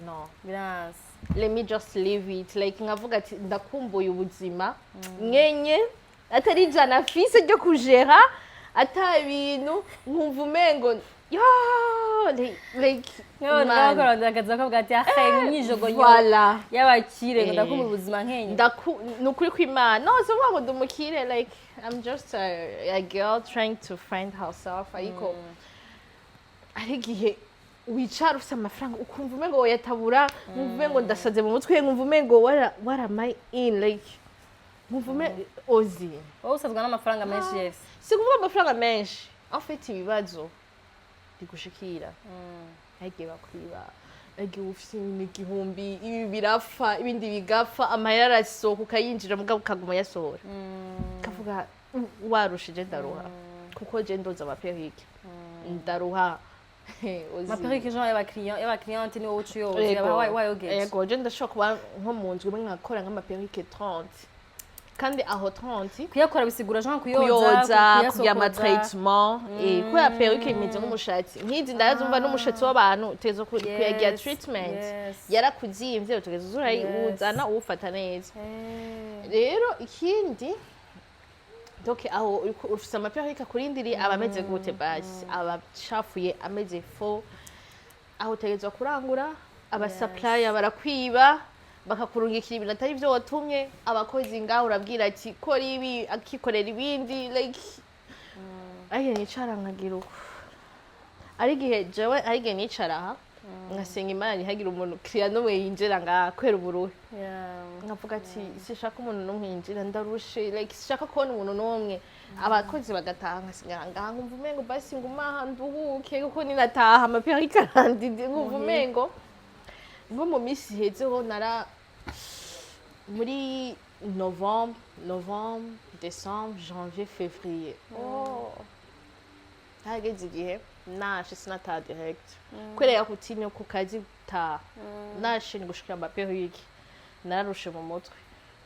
no
yes
let me just leave it like ngavuga ati ndakumbuye ubuzima nyenye atari jana fise ryo kujera ata ibintu nkumva umengo like
no ndakaza kavuga ati ahe mwijogo
voilà
yabakire ndakumbuye ubuzima nkenye
nukuri kw'Imana no so ngo ndumukire like I'm just a girl trying to find herself ariko ari gihe wicara ufite amafaranga ukumva umengo yatabura nkumva umengo ndasaze mu mutwe nkumva umengo what am I in like nkumva umengo ozi
wowe usazwa n'amafaranga menshi yes
si kuvuga amafaranga menshi en fait ibibazo bigushikira agiye bakwiba agiye ufite igihumbi ibi birafa ibindi bigapfa amahera arasohoka ukayinjira mugabo ukaguma yasohora kavuga warushije ndaruha kuko je ndoza amaperike ndaruha
amaperike genre y'abakiriyanti ni wowe ucuyoza wayogeje
yego je ndashobora kuba nko mu nzu nkakora nk'amaperike 30 kandi aho 30
kuyakora bisigura genre
kuyoza kugira amatraitement kuya perike imeze nk'umushatsi nk'izi ndazumva n'umushatsi w'abantu tezo kuyagira treatment yarakuzimvye utugeze uzurayuzana uwufata neza rero ikindi donc aho ufite amaperike kurindiri abameze gute basi abacafuye ameze fo aho tegezwa kurangura abasupplier barakwiba bakakurungikira ibintu atari byo watumye abakozi ngaho urabwira ati kora ibi akikorera ibindi like aye nicara nkagira uko ari gihe jewe ari gihe nicara aha ngasenga Imana ntihagira umuntu kiriya n'umwe yinjira ngakwera uburuhe nkavuga ati sishaka umuntu n'umwe yinjira ndarushe like sishaka kubona umuntu n'umwe abakozi bagataha ngasigara ngaha nkumva umengo basi nguma nduhuke kuko ninataha amaperike arandi nkumva umengo nko mu minsi ihezeho muri novembre décembre janvier février hageze igihe nashe sinataha direct kubera kutinyo ku kazi gutaha nashe ngushikira amaperike nararushe mu mutwe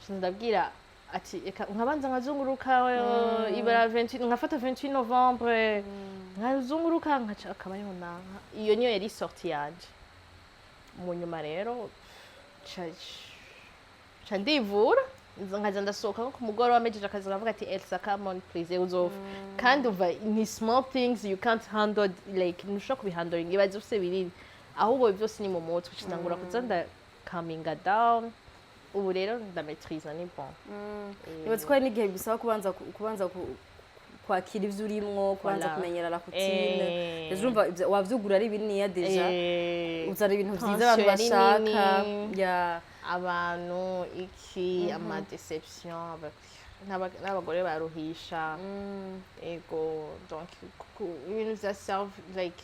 ndabwira ati nkabanza nkazunguruka ibara 28 nkafata 28 novembre nkazunguruka nkaca akabayo nanka iyo niyo yari sortie yanje mu nyuma rero ca ndivura nkaza ndasohoka nko ku mugoroba mejeje akazi ngavuga ati Elsa come on please uzova kandi uva ni small things you can't handle like ntushobora kubihandling ibaze ufise binini ahubwo byose ni mu mutwe cinangura kuza nda coming down ubu rero ndametriza ni bon
nibaze ko n'igihe bisaba kubanza kwakira ivyo urimwo kubanza kumenyera la routine urumva wavyugura ari binini deja uzana ibintu vyiza abantu bashaka ya abantu iki ama deception n'abagore baruhisha ego donc ibintu vya self like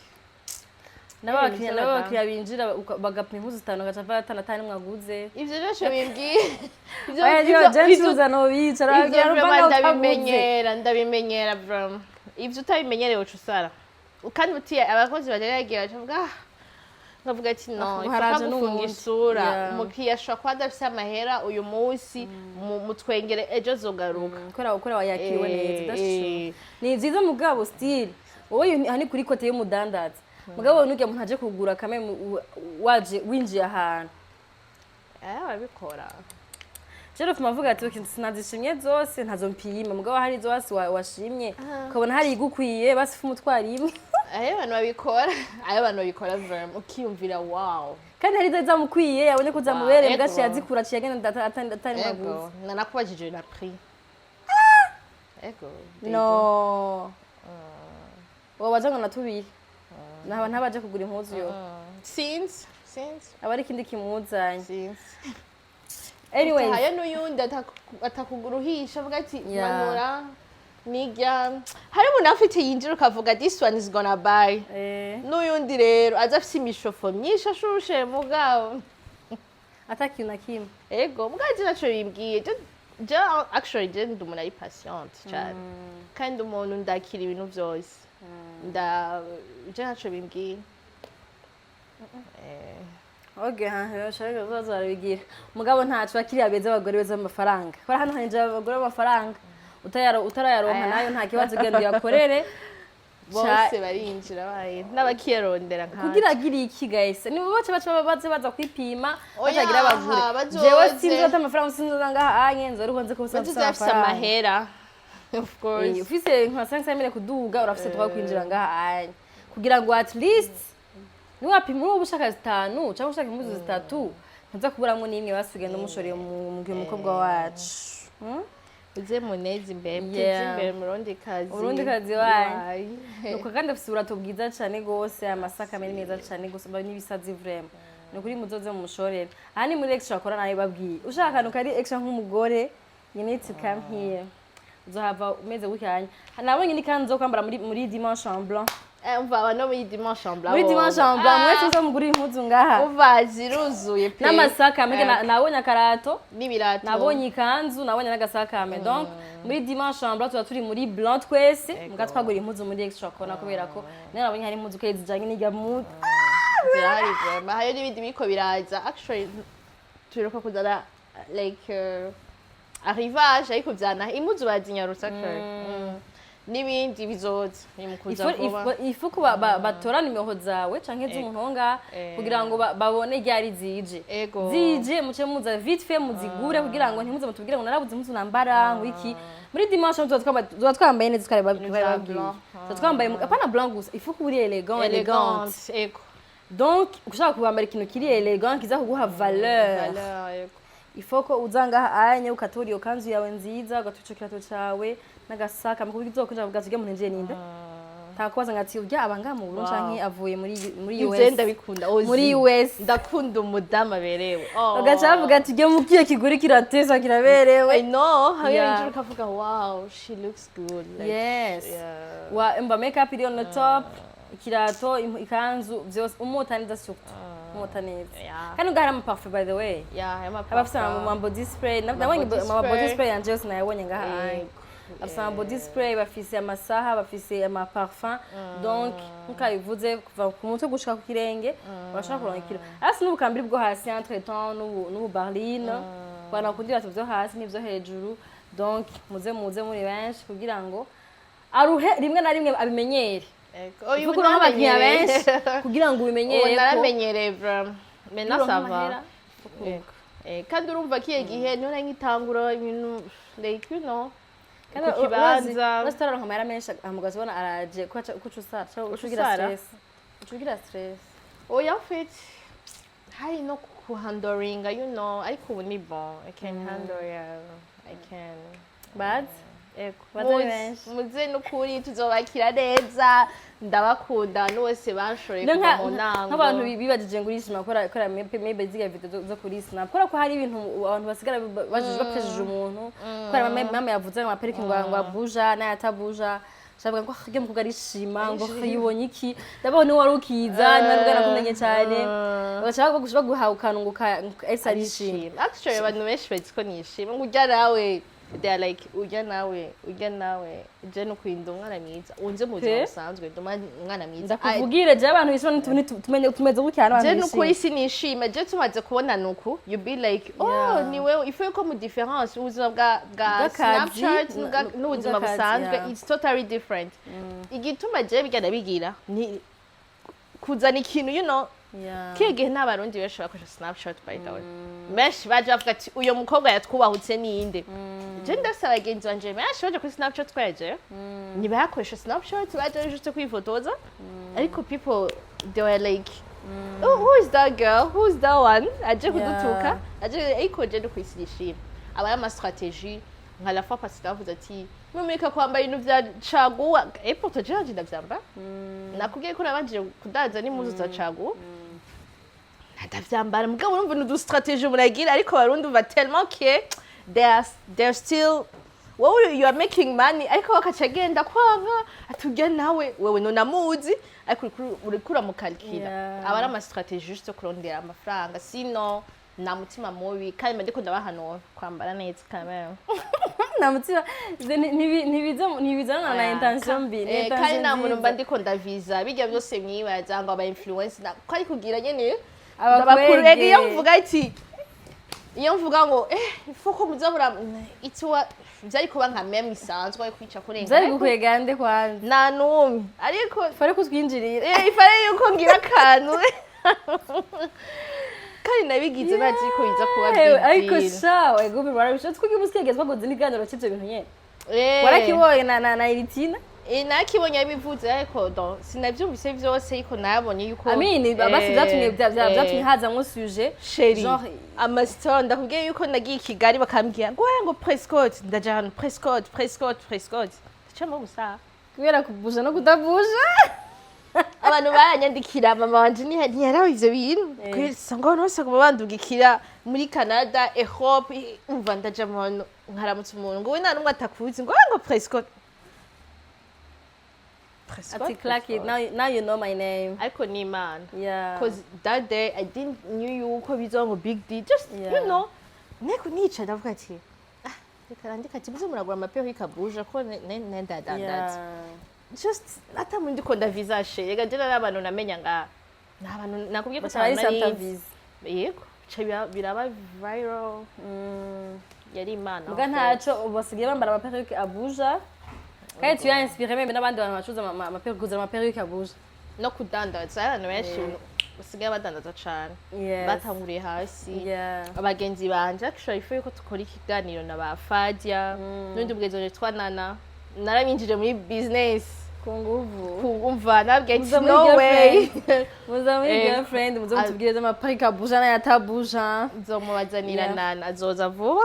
n'abakiriya binjira bagapima impuzu 5 gacava 5 mwaguze
ivyo byose bimbwiye
ivyo jensuza no bicara
ndabimenyera bro ivyo utabimenyereye uca usara kandi utiye abakozi bageragira bavuga nkavuga ati no ifaka gufunga isura umukiriya ashobora kuba adafise amahera uyu munsi mutwengere ejo zogaruka
ukora wayakiriwe neza idashusho ni nziza mugabo still wowe hani kuri kote y'umudandaza mugabo nuke umuntu aje kugura kame waje winjiye ahantu
babikora
Jero ufuma avuga ati "Okay, sinazishimye zose ntazompima mugabo hari zose washimye ukabona hari igukwiye basi fu mutwara imwe
ayo abantu babikora vraiment ukiyumvira wow
kandi hari zamukwiye yabonye ko zamubereye gashi yazikura ciye agenda atari maguzi
nanakubajije na prix ego
no wabaje ngo natubiri naba ntabaje kugura impuzu yo
since
abari ikindi kimuzanye
since
anyways
hayo n'uyundi atakuguruhisha avuga ati manura nijya hari umuntu afite yinjira ukavuga this one is gonna buy n'uyundi rero aza afite imishofo myinshi ashushe mugabo
atakintu na kimwe
ego mugabo je naco bimbwiye je actually je ndi umuntu ari patient cyane kandi umuntu ndakira ibintu byose je naco bimbwiye
Okay, shaka bazarabigira. Mugabo ntacu bakiriya beza abagore beza amafaranga. Kora hano hanje abagore amafaranga. Utarayaronka nayo nta kibazo genda yakorere.
Bose barinjira baye n'abakiyarondera nka.
Kugira agiri iki guys. Ni boce baza kwipima batagira
abagure.
abagure. Jewe sinzi ata amafaranga sinzi ngaha anyenzo ariko nze ko
bafite amahera. Of course.
Ufise nka 500 kuduga urafise twa kwinjira ngaha anye. Kugira ngo at least niwapima ubu ushaka 5 cyangwa ushaka impuzu 3 ntaza kuburamwe n'imwe basigenda umushoreye mu mukobwa wacu.
Uze munezi imbere murundi kazi
wayi nuko kandi afite urato bwiza cyane gose amasaka meza cyane gose n'ibisazi vraiment nukuri muzoze mu mushorere aha ni muri extra akora nayo babwiye ushaka nuko ari extra nk'umugore you need to come here uzohava umeze gukanya nabonye ni kandi zo kwambara muri dimanche en blanc
umva no muri dimanche en blanc
muri dimanche en blanc mwese zo muguri impuzu ngaha
uva ziruzuye pe
n'amasaka mege nabonye akarato
n'ibirato
nabonye ikanzu nabonye n'agasaka donc muri dimanche en blanc tuba turi muri blanc twese muga twagura impuzu muri extra kona kubera ko nabonye hari impuzu kezi zijanye n'ijya mu
zirahari vraiment hayo n'ibindi biko biraza actually turuka kuzana like arrivage ariko byana impuzu bazinyarutsa n'ibindi bizoza nimukuza vuba
ifu ko batora nimero zawe canke z'umuntu kugira ngo babone ryari zije muce muza vite fait muzigure kugira ngo ntimuze mutubwire ngo narabuze impuzu nambara ngo iki muri dimanche tuba twambaye neza twari babwira twambaye apana blanc gusa ifu ko uri elegant
ego
donc ushaka kubambara ikintu kiri elegant kiza kuguha valeur ifoko uzanga anye ukatora iyo kanzu yawe nziza ugatuca kirato cawe nagasaka mukubwi zokuja bugazige mu nje ninde takubaza ngati urya abanga mu Burundi canke avuye muri US
Ugenda bikunda
muri US
ndakunda umudama berewe
ugaca bavuga ati ge mukiye kiguri kirateza kiraberewe
I know how you kavuga wow she looks good
like yes wa emba makeup iri on the top ikirato ikanzu byose umutaniza surtout umutaniza kandi ugahara ama parfum by the way abafisa mu body spray nabonye mu body spray yanje yose nayabonye ngaha abafisa mu body spray bafise amasaha bafise ama parfum donc nkayivuze kuva ku mutwe gushika ku kirenge urashaka kuronka ikiro asi n'ubukambiri bwo hasi entre temps n'ubu barline bana kundira byo hasi n'ibyo hejuru donc muze muri benshi kugira ngo aruhe rimwe na rimwe abimenyere
uyu n'abakiriya benshi
kugira ngo ubimenyere ko
naramenyereye vraiment maintenant ça va kandi urumva kiye gihe none nkitangura ibintu like you know
kandi ukibanza restaurant nkamera menshi amugaza ubona araje kucusa ucugira stress
oya fit hari no kuhandoringa you know ariko ubu ni bon I can handle I can
bad
muze n'ukuri tuzobakira neza ndabakunda n'wese banshoreye kuva mu ntango
nk'abantu bibajije ngo urishima kora maybe ziga video zo kuri snap kora ko hari ibintu abantu basigara bapfeshije umuntu kora mama yavuze ngo aperike ngo abuja na yatabuja shavuga ngo hage mu kugarishima ngo yibonye iki ndabone wari ukiza ni bari kumenye cyane bashaka baguha ukanunguka esarishima
actually abantu benshi baziko nishima ngo ujya nawe they are like ujya nawe je no kwinda umwana mwiza unze mu buzima busanzwe umwana mwiza
ndakuvugire je abantu bishobora tumeze gucyana
abantu je no kuri sinishima je tumaze kubona nuku you be like oh niwe ife ko mu difference ubuzima bwa Snapchat n'ubuzima busanzwe it's totally different igituma je bigana bigira ni kuzana ikintu you know
Yeah.
kiye gihe n'abarundi benshi bakoresha snapshot by the way benshi baje bavuga ati uyo mukobwa yatwubahutse ninde je ndase abagenzi banje benshi baje kuri snapchat tweje ntibakoresha snapshot baje juste kwifotoza ariko people they were like oh, who is that girl, who's that one, aje kudutuka aje ariko je ndukwisirishira aba ya strategie nka la fois parce que ati mumeka kwambara ibintu vya caguwa pourtant je ndavyamba nakubwiye ko nabanje kudanza n'impuzu za caguwa ndavyambara mugabo urumva n'udu strategie muragira ariko barundi uva tellement que they're still you are making money ariko bakacagenda kwanka atujya nawe wewe nonamuzi ariko urikura mukalkira aba ari ama strategie juste kurondera amafaranga sino na mutima mubi kandi ndiko ndabahanura kwambara neza kamera
na mutima ntibizana na intention mbi
kandi na muntu mba ndiko ndaviza bijya byose mwibaza ngo aba influencer ko ari kugira nyene abakurega iyo mvuga ngo ifuko muzabura itwa byari kuba nka meme isanzwe yo kwica kurenga
byari gukwega nde kwanza
na numwe ariko
fare kutwinjirira
ifare yuko ngira kantu kandi nabigize nazi ko biza kuba big
ariko shawe ego barabishatse kuko ubusikegezwa twagoze n'iganiro cy'ibyo bintu nyene warakiboye na iritina
nakibonye abivuze ariko sinavyumvise vyose ariko nabonye yuko
amini basi byatumye hazamwo sujet
genre amastor ndakubwiye yuko nagiye Kigali bakambwira ngo Prescott ndaje hano Prescott cyangwa gusa
kubera kubuja no kudabuja
abantu baranyandikira mama wanje ntiyaraho ivyo bintu kwesa ngo nose ngo bandugikira muri Canada Europe umva ndaje mu nkaramutse umuntu ngo we nta numwe atakuzi ngo Prescott
Ati clack it. Now you know my name.
Ariko ni man.
Yeah.
Because that day I didn't knew you ko bizongo big deal. Just you know. Neko nica ndavuga ati reka ndika ati bizo muragura amapero ikabuja ko nenda that. Just ata mundi ko ndavisage. Rega jena n'abantu namenya nga n'abantu nakubwiye ko
cyane
yego biraba viral. Yari imana.
Muga ntaco basigaye bambara amapero abuja. Kandi tu inspiré même n'abandi bantu bacuza amaperuke abuja
no kudandaza abantu benshi basigaye badandaza cyane batanguriye hasi abagenzi banje actually ifu yuko tukora ikiganiro na ba Fadia n'undi bwezo twanana narabinjije muri business kungumva nabwiye ati no way
muzamuri girlfriend muzomutubwiriza amaperuke abuja na yatabuja
nzomubazanira nana azoza vuba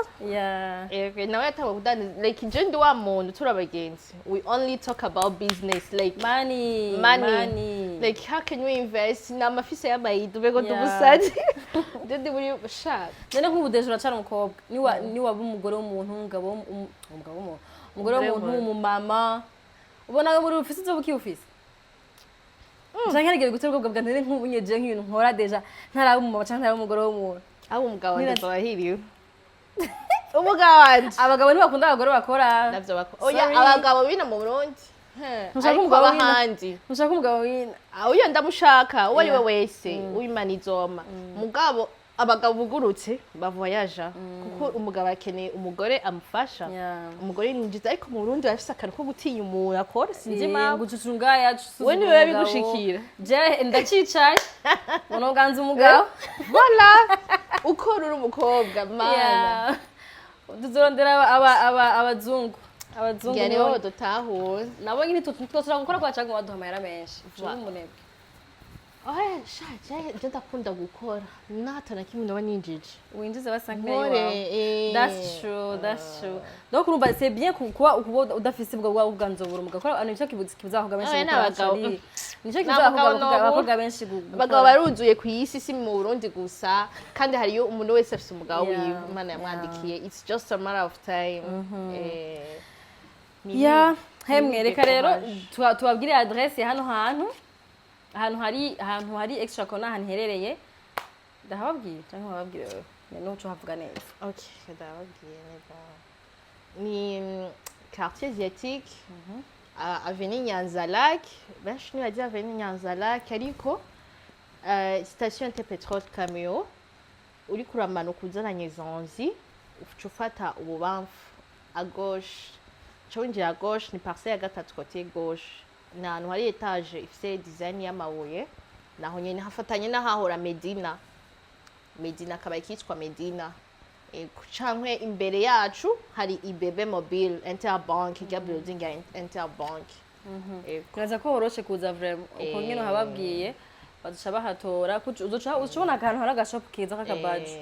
nawe yatanga kudandaza like je ndi wa muntu turabagenzi we only talk about business like
money
like how can we invest na mafise y'abayidu bego dubusaje ndi muri shaka
nene nk'ubudeje uracana umukobwa ni waba umugore w'umuntu umugore w'umuntu umumama ubona muri office zo buki office Jange ngiye guterwa ubwo bwandere nk'ubunyeje nk'ibintu nkora deja ntara umumama cyangwa ntara umugore w'umuntu
abo umugabo wanje bahiriye umugabo wanje
abagabo ntibakunda abagore bakora
navyo bakora oya abagabo bina mu Burundi
ntushaka umugabo w'ahandi ntushaka umugabo w'ina
uyo ndamushaka uwo ari we wese uw'Imana izoma mugabo abagabo bugurutse bavoyaja kuko umugabo akeneye umugore amufasha umugore ninjiza ariko mu Burundi bafise akantu ko gutinya umuntu akora sinzi impamvu
gucucungaya
we niwe bigushikira
je ndacicaye uno ganza umugabo
voilà ukora uri umukobwa mana
tuzorondera abazungu
nibo dutahura
nabo nyine tutosora gukora kwa cyangwa baduha amahera menshi umunebwe
je ndakunda gukora natana kimwe naba ninjije
winjiza basa nk'ayo that's true donc urumva c'est bien kuba udafise ubwo ubwanzobura umugakora ano nicyo kibuzavuga benshi nicyo kibuzavuga abakobwa benshi
abagabo baruzuye ku isi si mu Burundi gusa kandi hariyo umuntu wese afise umugabo wiwe Imana yamwandikiye it's just a matter of time
hemwe reka rero tubabwire adresse hano ahantu hari extra kona ahantu herereye ndahababwiye cyangwa bababwire n'uco havuga neza
okay ndababwiye neza ni quartier asiatique avenue Nyanza-Lac benshi ni bagiye avenue Nyanza-Lac ariko station de pétrole camion uri kuramanuka uzananye zonzi ufata ububamfu à gauche chonje à gauche ni parcelle ya gatatu côté gauche ni ahantu hari etage ifite design y'amabuye naho nyene hafatanye n'ahahora Medina akaba ikitwa Medina. Cankwe imbere yacu hari ibebe mobile Interbank ijya building ya Interbank.
Kaza ko horoshe kuza vraiment uko nyine hababwiye baduca bahatora uzoca akantu hari agashop keza k'akabaji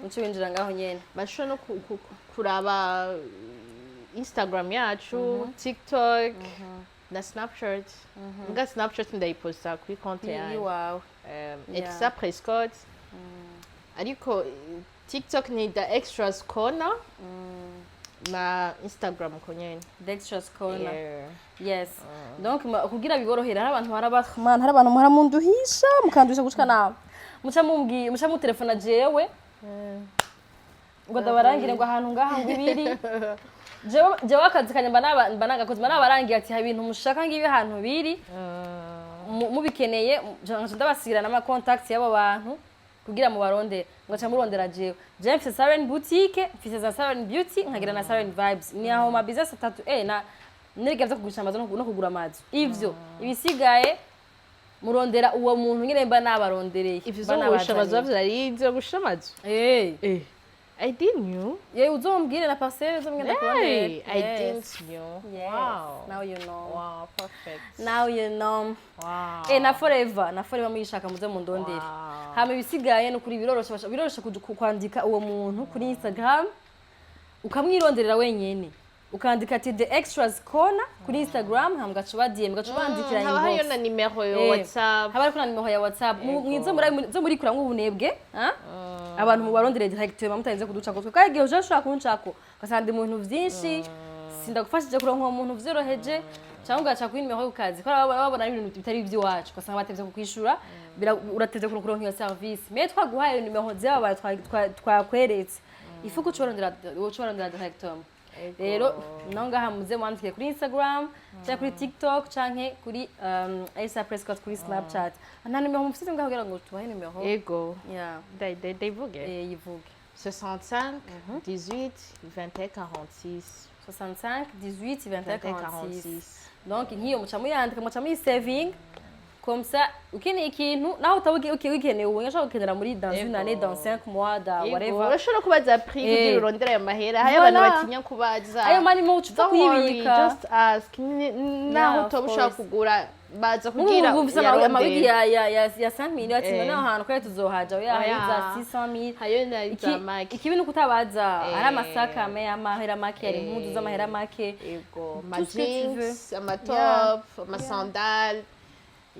uce winjira ngaho nyene
bashobora no kuraba Instagram yacu, TikTok na Snapchat. Nga Snapchat ndayiposta kuri konti yanjye
wawe
Etsa Prescott. Ariko TikTok ni the extras corner na Instagram ko nyene
the extras corner. Yes. Donc kugira biborohera hari abantu barabamana hari abantu muramunduhisha mukanduhisha gushika nawe muca mu telefone jewe ngo ndabarangire ngo ahantu ngaha ngo ibiri jewe akazi kanyamba nagakoze nabarangiye ati ha ibintu mushaka ngibi ahantu biri mubikeneye ndabasirana ama contacts y'abo bantu kugira mu barondera ngaca murondera jewe mfise Siren boutique mfise za Siren beauty nkagira na Siren vibes ni aho ma business atatu na nirigavye kugurisha amazi no kugura amazi ivyo ibisigaye murondera uwo muntu nyine mba nabarondereye
ivyo zo amazi bavyari ivyo gusha amazi I didn't know.
Uzombwire na parcelle uzombwira
Hey, I didn't know.
Yes.
Wow.
Now you know.
Wow, perfect.
Now you know.
Wow.
Na forever muyishaka muze mundondere. Hama ibisigaye no kuri biroroshe kwandika uwo muntu kuri Instagram ukamwironderera wenyene. Ukandika ati the extras corner kuri Instagram hama gacuba DM gacuba andikira inbox.
Haba na numero ya WhatsApp.
Haba kuna numero ya WhatsApp. Mwizo muri kuramwe ubunebwe, abantu mubarondere directement mutarinze kuduca ko twege uje ushaka kunchako kasande umuntu vyinshi sindagufashije kuronka umuntu vyoroheje cyangwa ugaca kuri nimero y'ukazi ko babona ibintu bitari ivy'iwacu kasanga batevye kukwishura uratevye kuronka iyo service mais twaguhaye nimero z'aba twakweretse ifuko ucorondera directement rero nonga muze mwandike kuri Instagram cyangwa kuri TikTok canke kuri Esa Prescott kuri Snapchat nta nimero mufite ngaho kugira ngo tubahe nimero
ego
yeah
daivuge
yivuge
65 18 21 46
65 18 21 46 donc nkiyo muca muyandika muca saving comme ça ukeneye ikintu naho utabuge ukeneye ubu ngashaka gukenera muri dans une année dans 5 mois da whatever
urashobora kubaza prix kugira urondera ayo mahera hayo abantu batinya kubaza
ayo mani mu ucupa kuyibika
just ask naho utobushaka kugura baza kugira
amabigi ya 5 million ati none ahantu kwa tuzohaja ya 600,000
hayo na dynamiques
ikibintu kutabaza ari amasaka amahera make ari impuzu z'amahera make
ego jeans amatop amasandal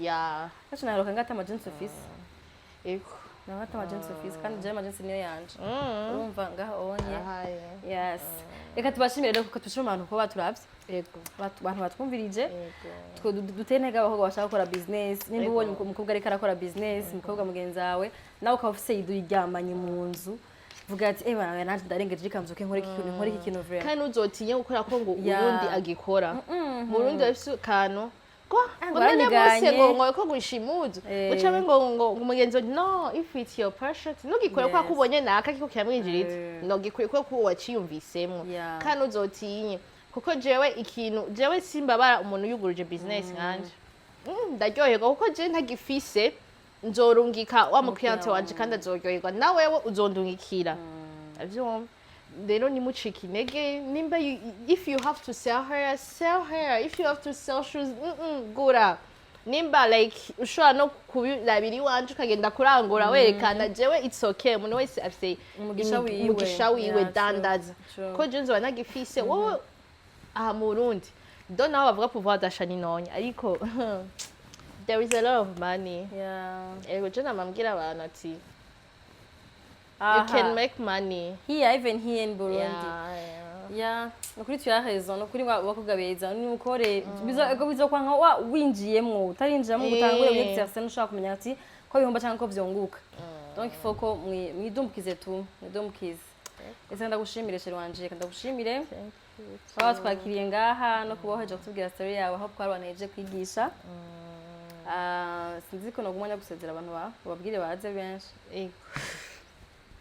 ya
kacho naroka ngata jeans office
ego
ngata jeans office kandi je jeans niyo yanje urumva ngaho onye yes reka tubashimire rero kuko tushima abantu ko baturavye ego abantu batwumvirije twe dutentega aho bashaka gukora business nimba ubonye umukobwa ariko arakora business umukobwa mugenzi wawe nawe ukaba ufise yiryamanye mu nzu vuga ati bana nanje ndarengeje ikanzuke nkore iki kintu vraiment
kandi uzotinye gukora ko ngo urundi agikora mu rundi bafise kano Ngone bose ngo ko gushimuzo ucabe ngo umugenzi no if it's your passion nugikore kwa kubonye naka kiko kyamwinjiriza no gikore ko waciyumvisemo kandi uzotinye kuko jewe simbabara umuntu yuguruje business nkanje ndaryoherwa kuko je ntagifise nzorungika wa mukiyante wanje kandi azoryoherwa nawewe uzondungikira avyumva rero nimucika intege nimba if you have to sell her if you have to sell shoes gura nimba like ushobora no kubirabira iwanje ukagenda kurangura werekana jewe it's okay umuntu wese afise umugisha wiwe dandaza ko je nzoba nagifise wowe aha mu Burundi do naho bavuga pouvoir d'achat ni nonye ariko there is a lot of money ego je namambwira abantu ati you can make money
even here in Burundi nukuri tu ya raison nukuri bakugabeza nukore bizokwa nka winjiyemwo utarinjiramo gutangura mu exercice nushaka kumenya ati ko bihomba cyangwa ko vyonguka donc il faut ko mwidumbukize ese ndagushimire sheri wanje ndagushimire aho twakiriye ngaha no kuboheje kutubwira story yawe aho twarwaneje kwigisha sinzi ko nagumanya gusezera abantu babwire baze benshi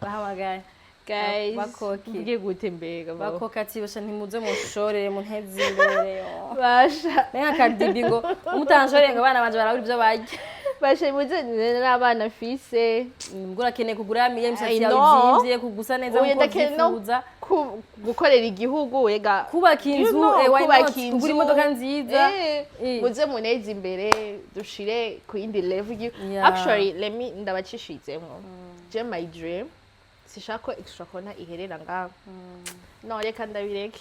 bahamagaye
guys
bakoki
gute mbega
bakokati basha ntimuze mushorere mu ntezi imbere
basha
nka kadibi ngo umutanshorere ngo abana banje barabura ibyo barya
bashe muze n'abana fise
Mugura keneye kugura miye mishatsi
I
yawe
know.
izimvye kugusa neza
Uyu
nkuko
ndakene no
vyifuza
gukorera igihugu ega
kubaka inzu why not kugura imodoka nziza
muze muneze imbere dushire ku yindi level
Yeah.
actually ndabacishizemwo je my dream sishako extracona iherera ngaho no reka ndabireke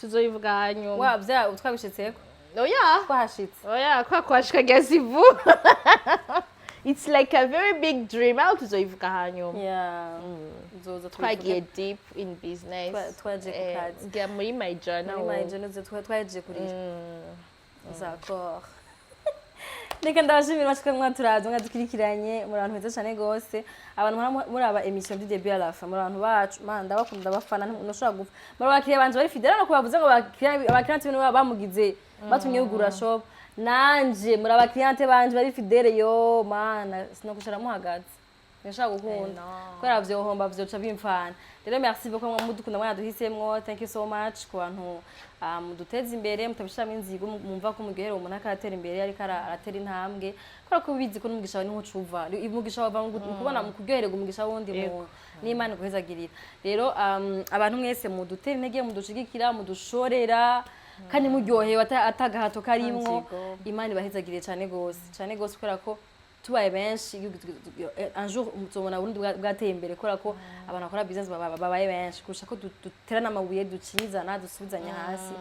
tuzoyivuga hanyuma
wabya utwabishitseko
oya
twahashitse
oya kwa kwashika gazivu it's like a very big dream aho tuzoyivuga hanyuma
yeah nzoza
twagiye deep in business
twaje ku kazi
ngira muri my journal
muri my journal twaje kurira d'accord Nika ndabashimira bashika mwaturazo ngadukurikiranye muri abantu beza cyane gose abantu muri aba émission du début à la fin muri abantu bacu man ndabakunda bafana ntushobora gupfa muri abakiriya banje bari fidèle no kubavuze ngo abakiriya bino bamugize batumye ugura shop nanje muri abakiriya banje bari fidèle yo man sinokushara muhagaze nshaka gukunda ko ravyo homba vyoca bimfana rero merci beaucoup mudukunda mwaduhisemwo thank you so much ku bantu muduteza imbere mutabishiramo inzigo mumva ko mugihere umuntu akatera imbere ariko aratera intambwe kora ko bizi ko n'umugisha wawe niho cuva umugisha wawe kubona mu kuryohereza umugisha wundi mu n'Imana guhezagirira rero abantu mwese mudutera intege mudushigikira mudushorera kandi muryohewe atagahato karimwo Imana ibahezagiriye cyane gose kubera ko tubaye benshi un jour muzobona burundi bwateye imbere kora ko abantu bakora business babaye benshi kurusha ko duterana amabuye ducinyizana dusubizanya hasi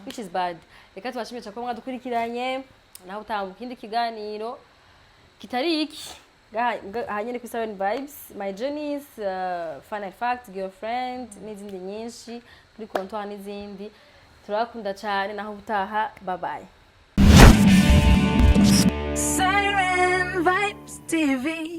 which is bad reka tubashimire ko mwadukurikiranye naho utaha mu kindi kiganiro kitari iki hanyene ku Siren Vibes my journeys fun and fact girlfriend n'izindi nyinshi kuri comptoir n'izindi turakunda cyane naho utaha bye bye
Siren Vibes TV.